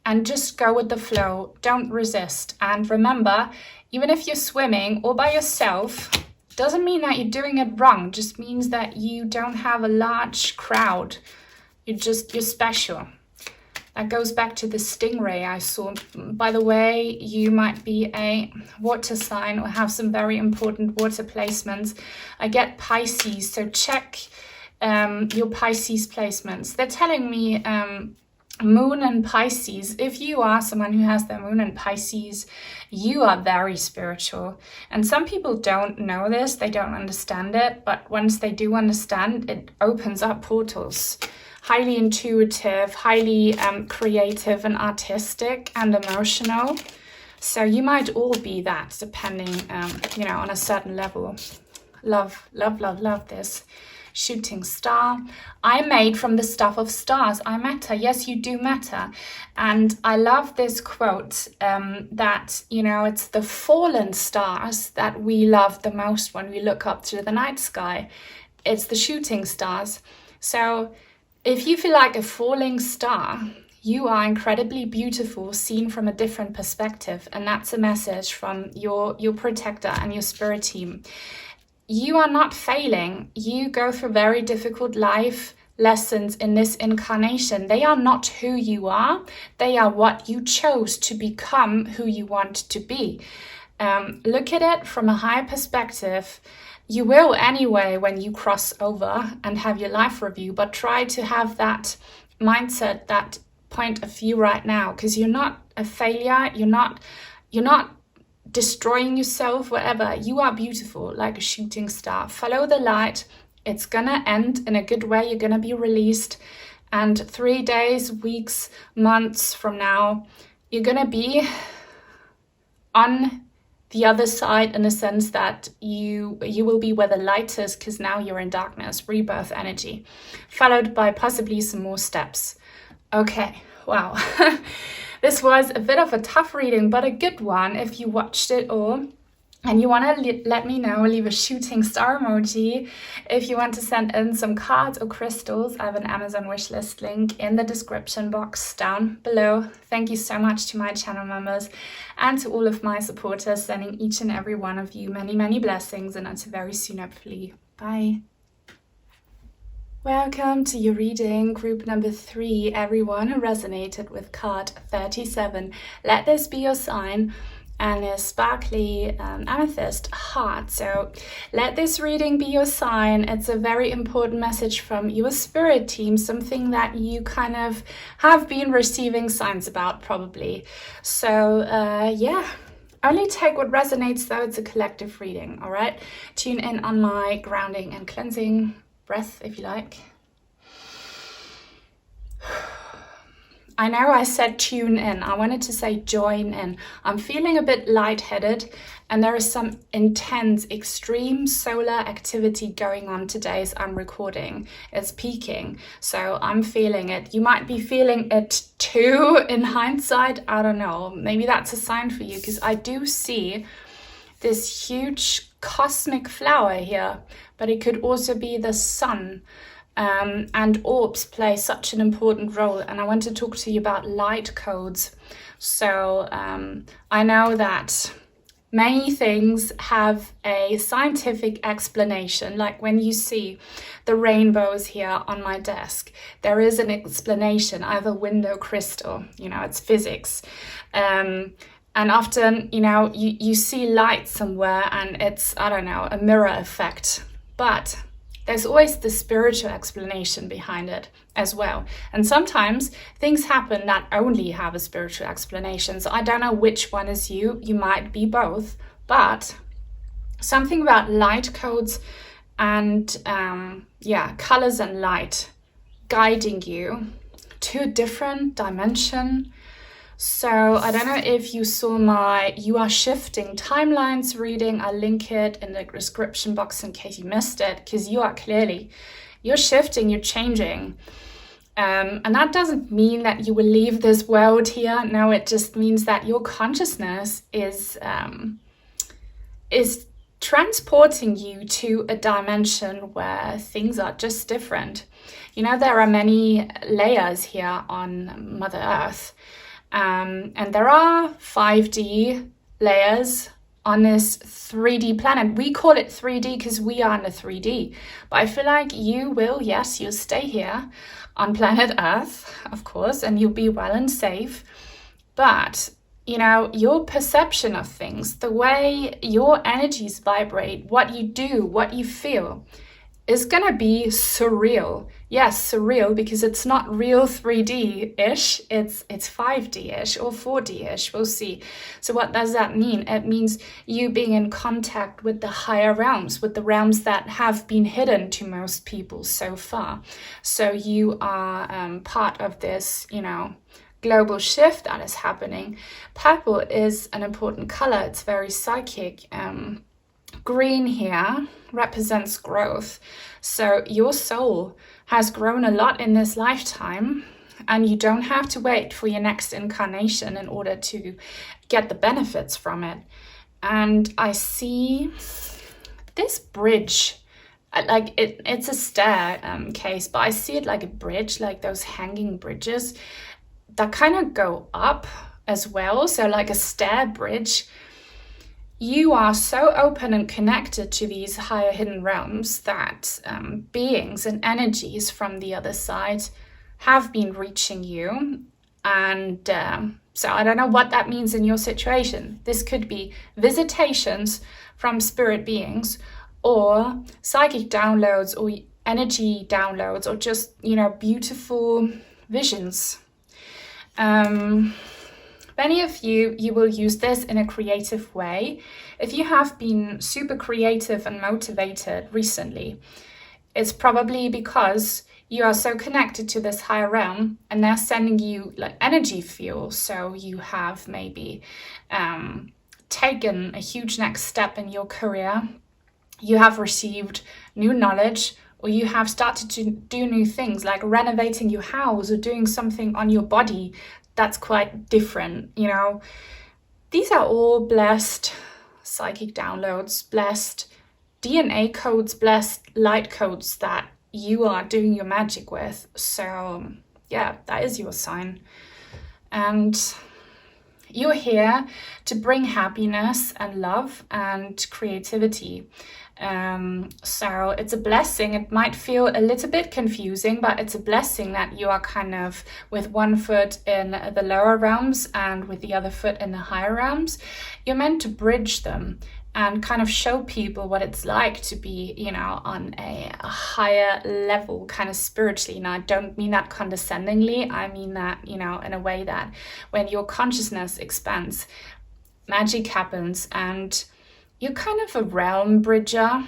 And just go with the flow. Don't resist. And remember, even if you're swimming all by yourself, doesn't mean that you're doing it wrong. It just means that you don't have a large crowd. You're special. That goes back to the stingray I saw. By the way, you might be a water sign or have some very important water placements. I get Pisces, so check your Pisces placements. They're telling me Moon and Pisces. If you are someone who has their Moon and Pisces, you are very spiritual. And some people don't know this, they don't understand it, but once they do understand, it opens up portals. Highly intuitive, highly creative and artistic and emotional. So you might all be that, depending, on a certain level. Love this. Shooting star. I'm made from the stuff of stars. I matter. Yes, you do matter. And I love this quote that, it's the fallen stars that we love the most when we look up to the night sky. It's the shooting stars. So if you feel like a falling star, you are incredibly beautiful, seen from a different perspective. And that's a message from your protector and your spirit team. You are not failing. You go through very difficult life lessons in this incarnation. They are not who you are. They are what you chose to become who you want to be. Look at it from a higher perspective. You will anyway when you cross over and have your life review, but try to have that mindset, that point of view right now, because you're not a failure. You're not destroying yourself, whatever. You are beautiful like a shooting star. Follow the light, It's gonna end in a good way. You're gonna be released, and 3 days, weeks, months from now, you're gonna be on the other side, in a sense that you will be where the light is, because now you're in darkness, rebirth energy, followed by possibly some more steps. Okay, wow. This was a bit of a tough reading, but a good one if you watched it all. And you want to let me know, leave a shooting star emoji. If you want to send in some cards or crystals, I have an Amazon wishlist link in the description box down below. Thank you so much to my channel members and to all of my supporters, sending each and every one of you many, many blessings, and until very soon, hopefully. Bye. Welcome to your reading, group number 3, everyone who resonated with card 37. Let this be your sign. And a sparkly amethyst heart. So let this reading be your sign. It's a very important message from your spirit team, something that you kind of have been receiving signs about probably. So yeah, only take what resonates though. It's a collective reading, all right? Tune in on my grounding and cleansing breath if you like. I know I said tune in. I wanted to say join in. I'm feeling a bit lightheaded, and there is some intense, extreme solar activity going on today as I'm recording. It's peaking, so I'm feeling it. You might be feeling it too in hindsight. I don't know. Maybe that's a sign for you, because I do see this huge cosmic flower here, but it could also be the sun. And orbs play such an important role, and I want to talk to you about light codes. So I know that many things have a scientific explanation, like when you see the rainbows here on my desk, there is an explanation. I have a window crystal, you know, it's physics. And often, you know, you see light somewhere and it's, I don't know, a mirror effect. But there's always the spiritual explanation behind it as well. And sometimes things happen that only have a spiritual explanation. So I don't know which one is you. You might be both. But something about light codes and colors and light guiding you to a different dimension. So I don't know if you saw my You Are Shifting Timelines reading. I'll link it in the description box in case you missed it, because you're shifting, you're changing. And that doesn't mean that you will leave this world here. No, it just means that your consciousness is transporting you to a dimension where things are just different. You know, there are many layers here on Mother Earth. And there are 5D layers on this 3D planet. We call it 3D because we are in the 3D. But I feel like you'll stay here on planet Earth, of course, and you'll be well and safe. But, you know, your perception of things, the way your energies vibrate, what you do, what you feel, is gonna be surreal. Yes, surreal, because it's not real 3D-ish, it's 5D-ish or 4D-ish, we'll see. So what does that mean? It means you being in contact with the higher realms, with the realms that have been hidden to most people so far. So you are part of this, you know, global shift that is happening. Purple is an important color, it's very psychic. Green here represents growth. So your soul has grown a lot in this lifetime, and you don't have to wait for your next incarnation in order to get the benefits from it. And I see this bridge, like it's a staircase, but I see it like a bridge, like those hanging bridges that kind of go up as well. So like a stair bridge. You are so open and connected to these higher hidden realms that beings and energies from the other side have been reaching you. And so I don't know what that means in your situation. This could be visitations from spirit beings, or psychic downloads, or energy downloads, or just, you know, beautiful visions. Many of you will use this in a creative way. If you have been super creative and motivated recently, it's probably because you are so connected to this higher realm and they're sending you like energy fuel. So you have maybe taken a huge next step in your career, you have received new knowledge, or you have started to do new things like renovating your house or doing something on your body that's quite different, you know. These are all blessed psychic downloads, blessed DNA codes, blessed light codes that you are doing your magic with. So yeah, that is your sign. And you're here to bring happiness and love and creativity. So it's a blessing. It might feel a little bit confusing, but it's a blessing that you are kind of with one foot in the lower realms and with the other foot in the higher realms. You're meant to bridge them and kind of show people what it's like to be, you know, on a higher level, kind of spiritually. Now, I don't mean that condescendingly. I mean that, you know, in a way that when your consciousness expands, magic happens, and you're kind of a realm bridger.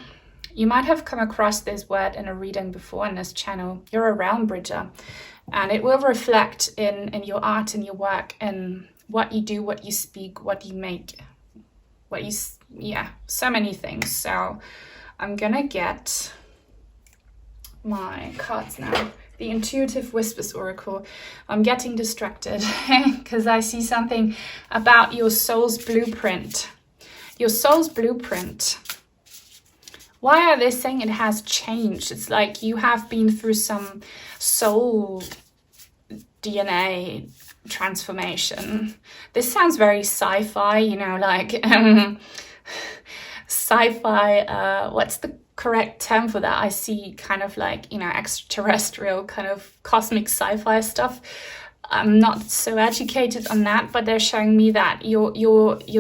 You might have come across this word in a reading before in this channel. You're a realm bridger, and it will reflect in your art, in your work, in what you do, what you speak, what you make, what you, yeah, so many things. So I'm gonna get my cards now. The Intuitive Whispers Oracle. I'm getting distracted because I see something about your soul's blueprint. Your soul's blueprint. Why are they saying it has changed? It's like you have been through some soul DNA transformation. This sounds very sci-fi, you know, like sci-fi, what's the correct term for that? I see kind of like, you know, extraterrestrial kind of cosmic sci-fi stuff. I'm not so educated on that, but they're showing me that your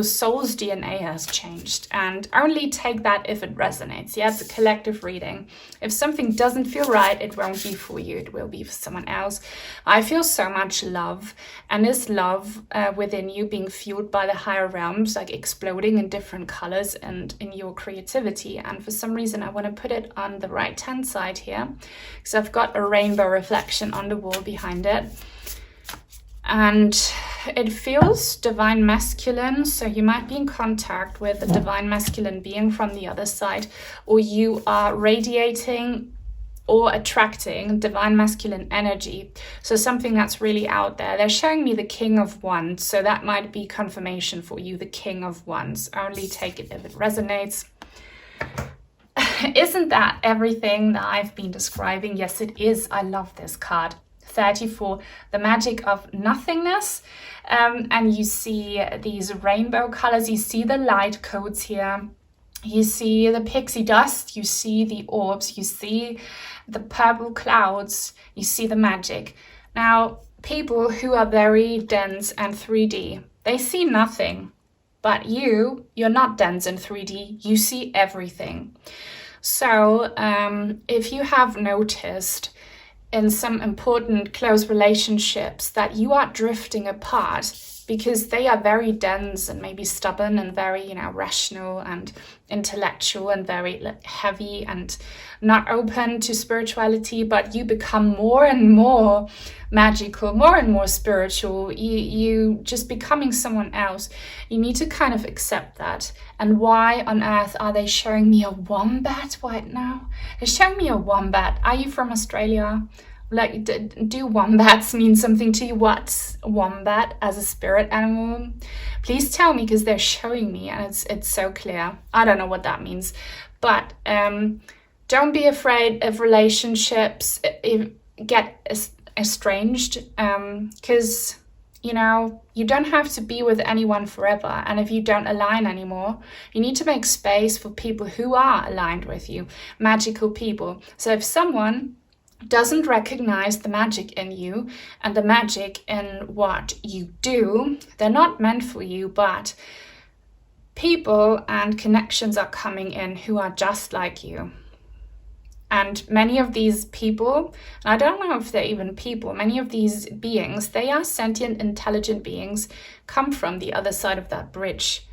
soul's DNA has changed, and only take that if it resonates. Yeah, it's a collective reading. If something doesn't feel right, it won't be for you. It will be for someone else. I feel so much love, and this love within you being fueled by the higher realms, like exploding in different colors and in your creativity. And for some reason, I want to put it on the right-hand side here, because I've got a rainbow reflection on the wall behind it. And it feels divine masculine, so you might be in contact with a divine masculine being from the other side, or you are radiating or attracting divine masculine energy. So something that's really out there. They're showing me the King of Wands, so that might be confirmation for you, the King of Wands. Only take it if it resonates. Isn't that everything that I've been describing? Yes, it is. I love this card. 34, the magic of nothingness, and you see these rainbow colors, you see the light codes here, you see the pixie dust, you see the orbs, you see the purple clouds, you see the magic. Now, people who are very dense and 3D, they see nothing, but you're not dense and 3D, you see everything. So if you have noticed in some important close relationships that you are drifting apart because they are very dense and maybe stubborn and very, you know, rational and intellectual and very heavy and not open to spirituality, but you become more and more magical, more and more spiritual, you just becoming someone else. You need to kind of accept that. And why on earth are they showing me a wombat right now? They're showing me a wombat. Are you from Australia? Like, do wombats mean something to you? What's wombat as a spirit animal? Please tell me, because they're showing me and it's so clear. I don't know what that means, but don't be afraid of relationships get estranged, because you know, you don't have to be with anyone forever. And if you don't align anymore, you need to make space for people who are aligned with you, magical people. So if someone doesn't recognize the magic in you and the magic in what you do, they're not meant for you. But people and connections are coming in who are just like you. And many of these people, I don't know if they're even people, many of these beings, they are sentient, intelligent beings, come from the other side of that bridge.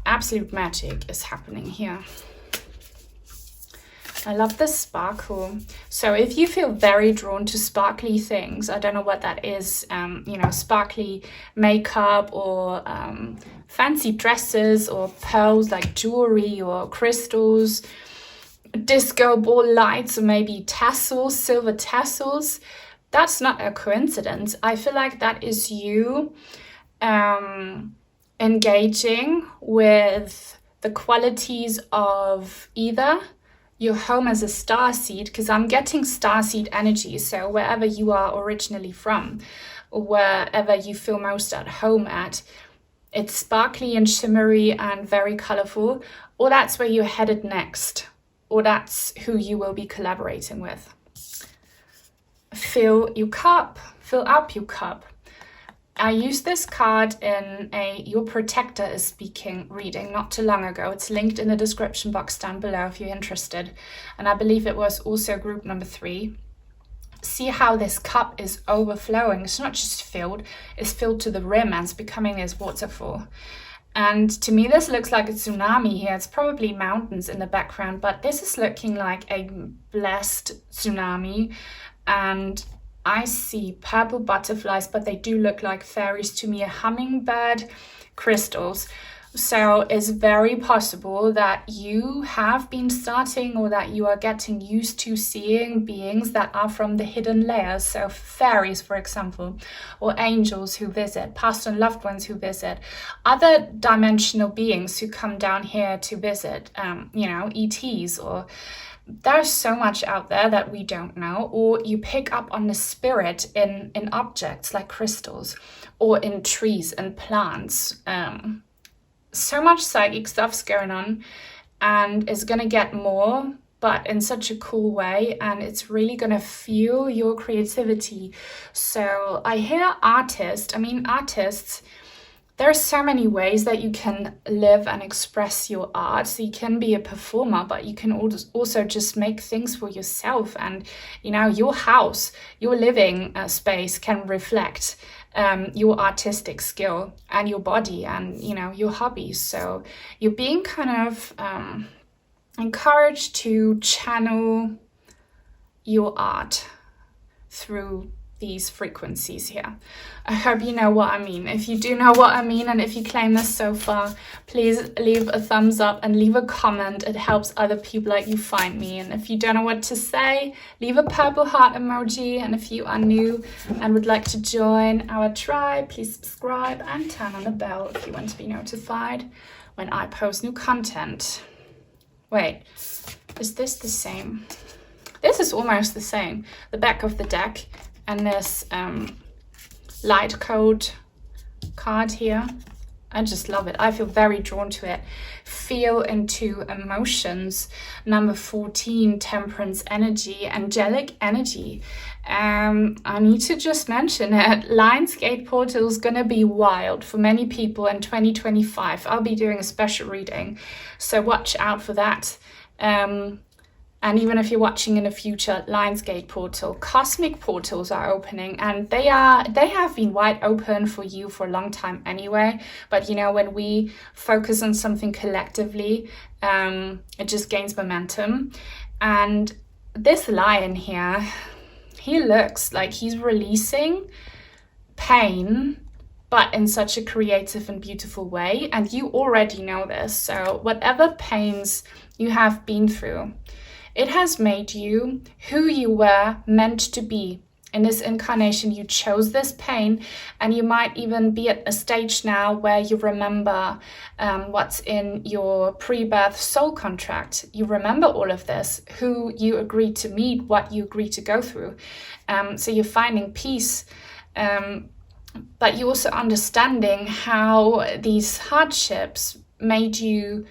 Absolute magic is happening here. I love the sparkle. So if you feel very drawn to sparkly things, I don't know what that is, you know, sparkly makeup or fancy dresses or pearls like jewelry or crystals, disco ball lights, or maybe tassels, silver tassels, that's not a coincidence. I feel like that is you engaging with the qualities of either your home as a starseed, because I'm getting starseed energy, so wherever you are originally from, or wherever you feel most at home at, it's sparkly and shimmery and very colorful, or that's where you're headed next, or that's who you will be collaborating with. Fill your cup, fill up your cup. I used this card in a Your Protector is Speaking reading not too long ago. It's linked in the description box down below if you're interested. And I believe it was also group number 3. See how this cup is overflowing. It's not just filled, it's filled to the rim and it's becoming this waterfall. And to me, this looks like a tsunami here. It's probably mountains in the background, but this is looking like a blessed tsunami. And I see purple butterflies, but they do look like fairies to me, a hummingbird, crystals. So it's very possible that you have been starting, or that you are getting used to seeing beings that are from the hidden layers. So fairies, for example, or angels who visit, past and loved ones who visit, other dimensional beings who come down here to visit, you know, ETs, or there's so much out there that we don't know. Or you pick up on the spirit in objects like crystals, or in trees and plants. So much psychic stuff's going on, and it's gonna get more, but in such a cool way, and it's really gonna fuel your creativity. So I hear artists, there are so many ways that you can live and express your art. So you can be a performer, but you can also just make things for yourself. And, you know, your house, your living space can reflect your artistic skill and your body and, you know, your hobbies. So you're being kind of encouraged to channel your art through these frequencies here. I hope you know what I mean. If you do know what I mean, and if you claim this so far, please leave a thumbs up and leave a comment. It helps other people like you find me. And if you don't know what to say, leave a purple heart emoji. And if you are new and would like to join our tribe, please subscribe and turn on the bell if you want to be notified when I post new content. Wait, is this the same? This is almost the same. The back of the deck. And this light code card here. I just love it. I feel very drawn to it. Feel into emotions. Number 14, temperance energy, angelic energy. I need to just mention it. Lionsgate portal is going to be wild for many people in 2025. I'll be doing a special reading, so watch out for that. And even if you're watching in the future, Lionsgate portal, cosmic portals are opening, and they have been wide open for you for a long time anyway. But you know, when we focus on something collectively, it just gains momentum. And this lion here, he looks like he's releasing pain, but in such a creative and beautiful way. And you already know this. So whatever pains you have been through, it has made you who you were meant to be. In this incarnation, you chose this pain, and you might even be at a stage now where you remember what's in your pre-birth soul contract. You remember all of this, who you agreed to meet, what you agreed to go through. So you're finding peace, but you're also understanding how these hardships made you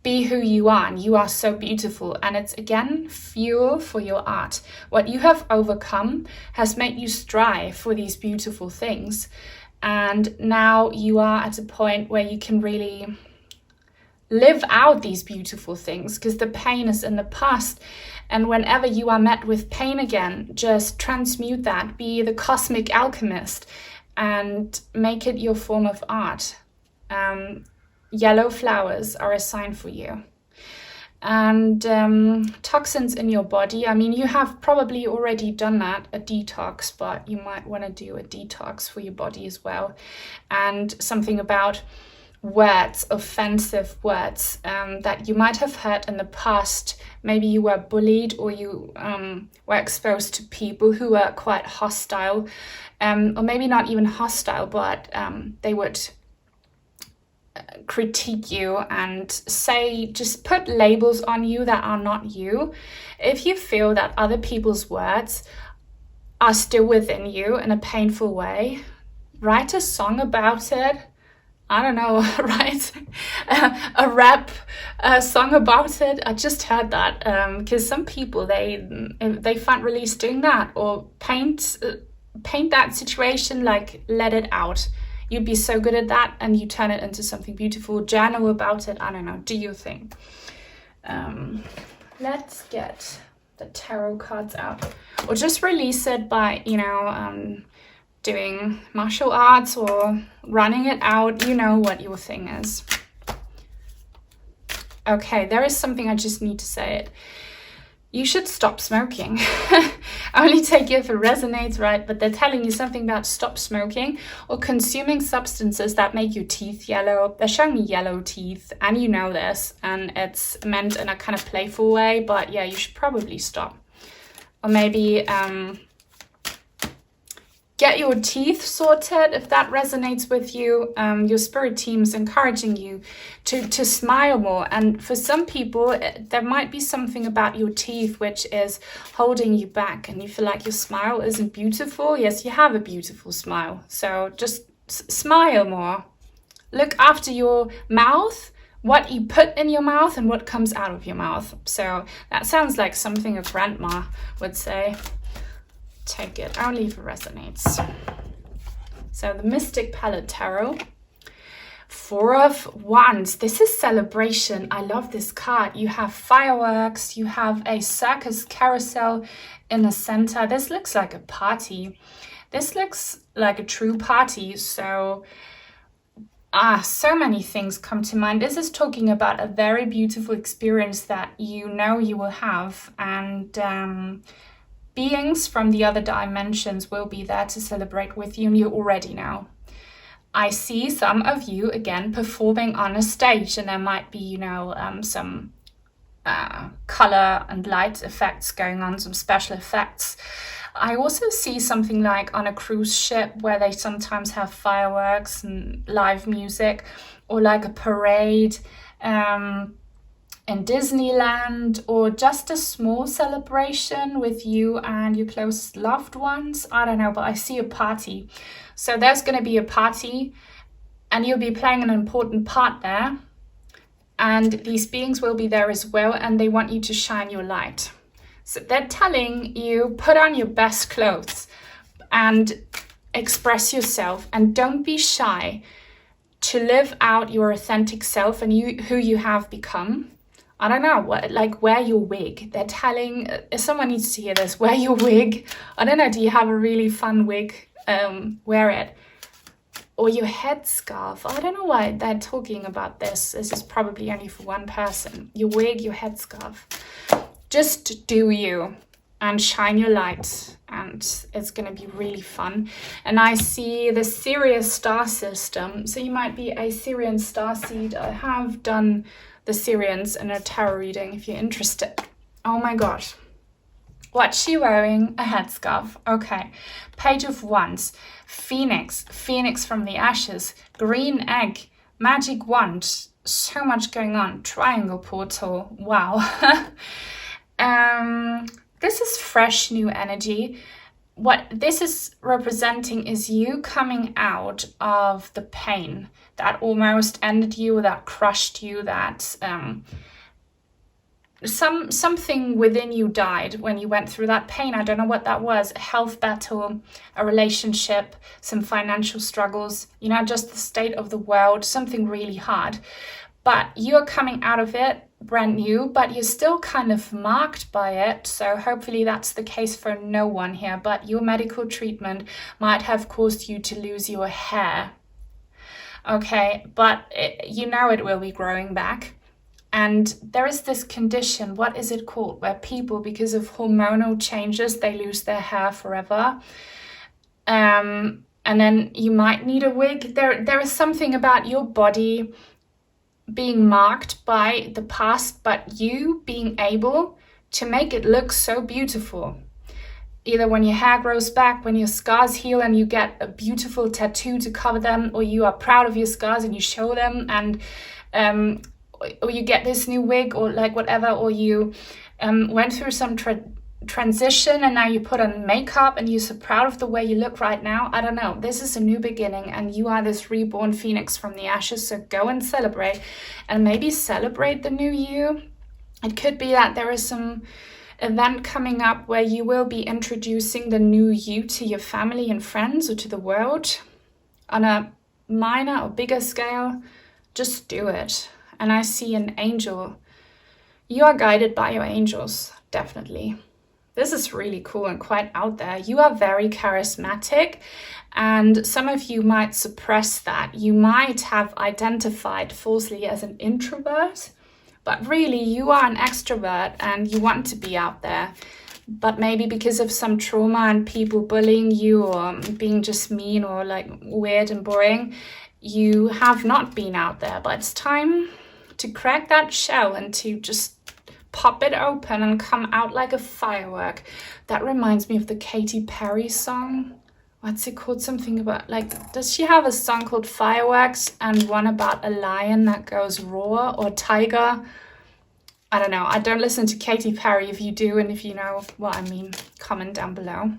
be who you are, and you are so beautiful. And it's again fuel for your art. What you have overcome has made you strive for these beautiful things, and now you are at a point where you can really live out these beautiful things, because the pain is in the past. And whenever you are met with pain again, just transmute that, be the cosmic alchemist, and make it your form of art. Yellow flowers are a sign for you. and toxins in your body. I mean, you have probably already done that, a detox, but you might want to do a detox for your body as well. And something about words, offensive words that you might have heard in the past. Maybe you were bullied, or you were exposed to people who were quite hostile, or maybe not even hostile, but they would critique you and say, just put labels on you that are not you. If you feel that other people's words are still within you in a painful way, write a song about it. I don't know, write a rap song about it. I just heard that because some people, they find release doing that, or paint that situation, like let it out. You'd be so good at that, and you turn it into something beautiful. Journal about it. I don't know. Do your thing. Let's get the tarot cards out, or just release it by, doing martial arts or running it out. You know what your thing is. Okay, there is something I just need to say it. You should stop smoking. Only take it if it resonates, right? But they're telling you something about stop smoking or consuming substances that make your teeth yellow. They're showing me yellow teeth, and you know this, and it's meant in a kind of playful way, but yeah, you should probably stop. Or maybe get your teeth sorted if that resonates with you. Your spirit team is encouraging you to smile more. And for some people, there might be something about your teeth which is holding you back, and you feel like your smile isn't beautiful. Yes, you have a beautiful smile. So just smile more. Look after your mouth, what you put in your mouth and what comes out of your mouth. So that sounds like something a grandma would say. Take it only if it resonates. So the Mystic Palette Tarot, 4 of Wands. This is celebration. I love this card. You have fireworks, you have a circus carousel in the center. This looks like a party. This looks like a true party. So so many things come to mind. This is talking about a very beautiful experience that you will have, and beings from the other dimensions will be there to celebrate with you, and you already know. I see some of you, again, performing on a stage, and there might be, some color and light effects going on, some special effects. I also see something like on a cruise ship where they sometimes have fireworks and live music, or like a parade in Disneyland, or just a small celebration with you and your closest loved ones. I don't know, but I see a party. So there's going to be a party, and you'll be playing an important part there. And these beings will be there as well, and they want you to shine your light. So they're telling you, put on your best clothes and express yourself, and don't be shy to live out your authentic self and who you have become. I don't know, wear your wig. They're telling, someone needs to hear this, wear your wig. I don't know, do you have a really fun wig? Wear it. Or your headscarf. I don't know why they're talking about this. This is probably only for one person. Your wig, your headscarf. Just do you and shine your light, and it's going to be really fun. And I see the Sirius star system. So you might be a Sirian starseed. I have done the Sirians in a tarot reading if you're interested. Oh my gosh. What's she wearing? A headscarf. Okay. Page of Wands. Phoenix. Phoenix from the ashes. Green egg. Magic wand. So much going on. Triangle portal. Wow. This is fresh new energy. What this is representing is you coming out of the pain that almost ended you, that crushed you, that something within you died when you went through that pain. I don't know what that was. A health battle, a relationship, some financial struggles, just the state of the world, something really hard. But you're coming out of it brand new, but you're still kind of marked by it. So hopefully that's the case for no one here. But your medical treatment might have caused you to lose your hair. Okay, but it will be growing back. And there is this condition, what is it called, where people, because of hormonal changes, they lose their hair forever. And then you might need a wig. There is something about your body being marked by the past, but you being able to make it look so beautiful. Either when your hair grows back, when your scars heal and you get a beautiful tattoo to cover them, or you are proud of your scars and you show them, and or you get this new wig, or like whatever, or you went through some transition and now you put on makeup and you're so proud of the way you look right now. I don't know. This is a new beginning and you are this reborn phoenix from the ashes. So go and celebrate, and maybe celebrate the new you. It could be that there is some event coming up where you will be introducing the new you to your family and friends or to the world on a minor or bigger scale. Just do it. And I see an angel. You are guided by your angels, definitely. This is really cool and quite out there. You are very charismatic, and some of you might suppress that. You might have identified falsely as an introvert, but really you are an extrovert and you want to be out there. But maybe because of some trauma and people bullying you or being just mean or like weird and boring, you have not been out there. But it's time to crack that shell and to just pop it open and come out like a firework. That reminds me of the Katy Perry song. What's it called? Something about, like, does she have a song called Fireworks and one about a lion that goes roar, or tiger? I don't know. I don't listen to Katy Perry. If you do, and if you know what I mean, comment down below.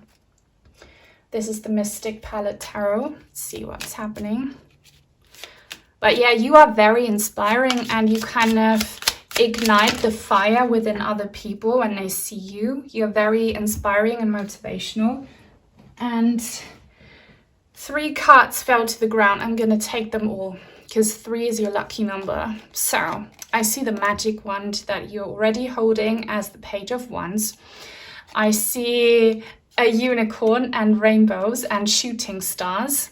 This is the Mystic Palette Tarot. Let's see what's happening. But yeah, you are very inspiring and you kind of ignite the fire within other people when they see you. You're very inspiring and motivational. And 3 cards fell to the ground. I'm going to take them all because 3 is your lucky number. So I see the magic wand that you're already holding as the Page of Wands. I see a unicorn and rainbows and shooting stars.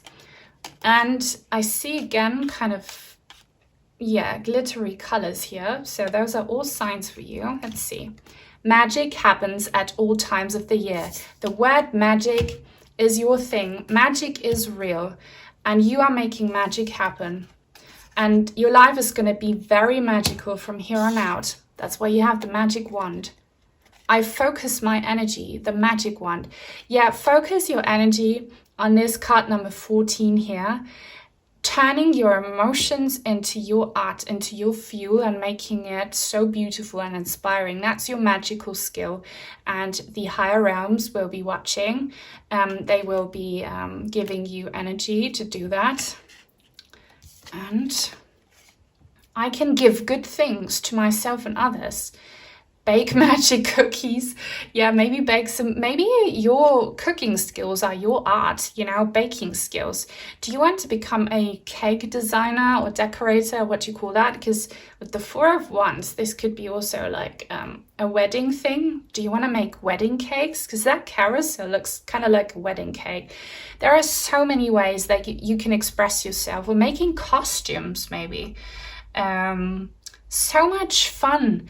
And I see again kind of, yeah, glittery colors here. So those are all signs for you. Let's see. Magic happens at all times of the year. The word magic is your thing. Magic is real and you are making magic happen. And your life is going to be very magical from here on out. That's why you have the magic wand. I focus my energy, the magic wand. Yeah, focus your energy on this card number 14 here, turning your emotions into your art, into your fuel, and making it so beautiful and inspiring. That's your magical skill, and the higher realms will be watching. They will be giving you energy to do that. And I can give good things to myself and others. Bake magic cookies. Yeah, maybe bake some, maybe your cooking skills are your art, you know, baking skills. Do you want to become a cake designer or decorator? What do you call that? Because with the 4 of Wands, this could be also like a wedding thing. Do you want to make wedding cakes? Because that carousel looks kind of like a wedding cake. There are so many ways that you can express yourself, or making costumes maybe. So much fun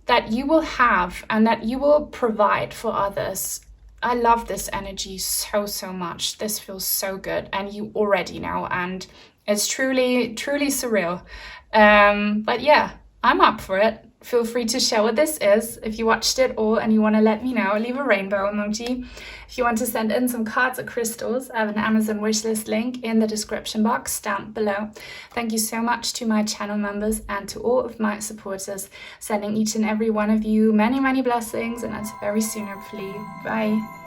that you will have and that you will provide for others. I love this energy so much. This feels so good, and you already know, and it's truly surreal. But yeah, I'm up for it. Feel free to share what this is. If you watched it all and you want to let me know, leave a rainbow emoji. If you want to send in some cards or crystals, I have an Amazon wishlist link in the description box down below. Thank you so much to my channel members and to all of my supporters. Sending each and every one of you many blessings, and until very soon, hopefully. Bye.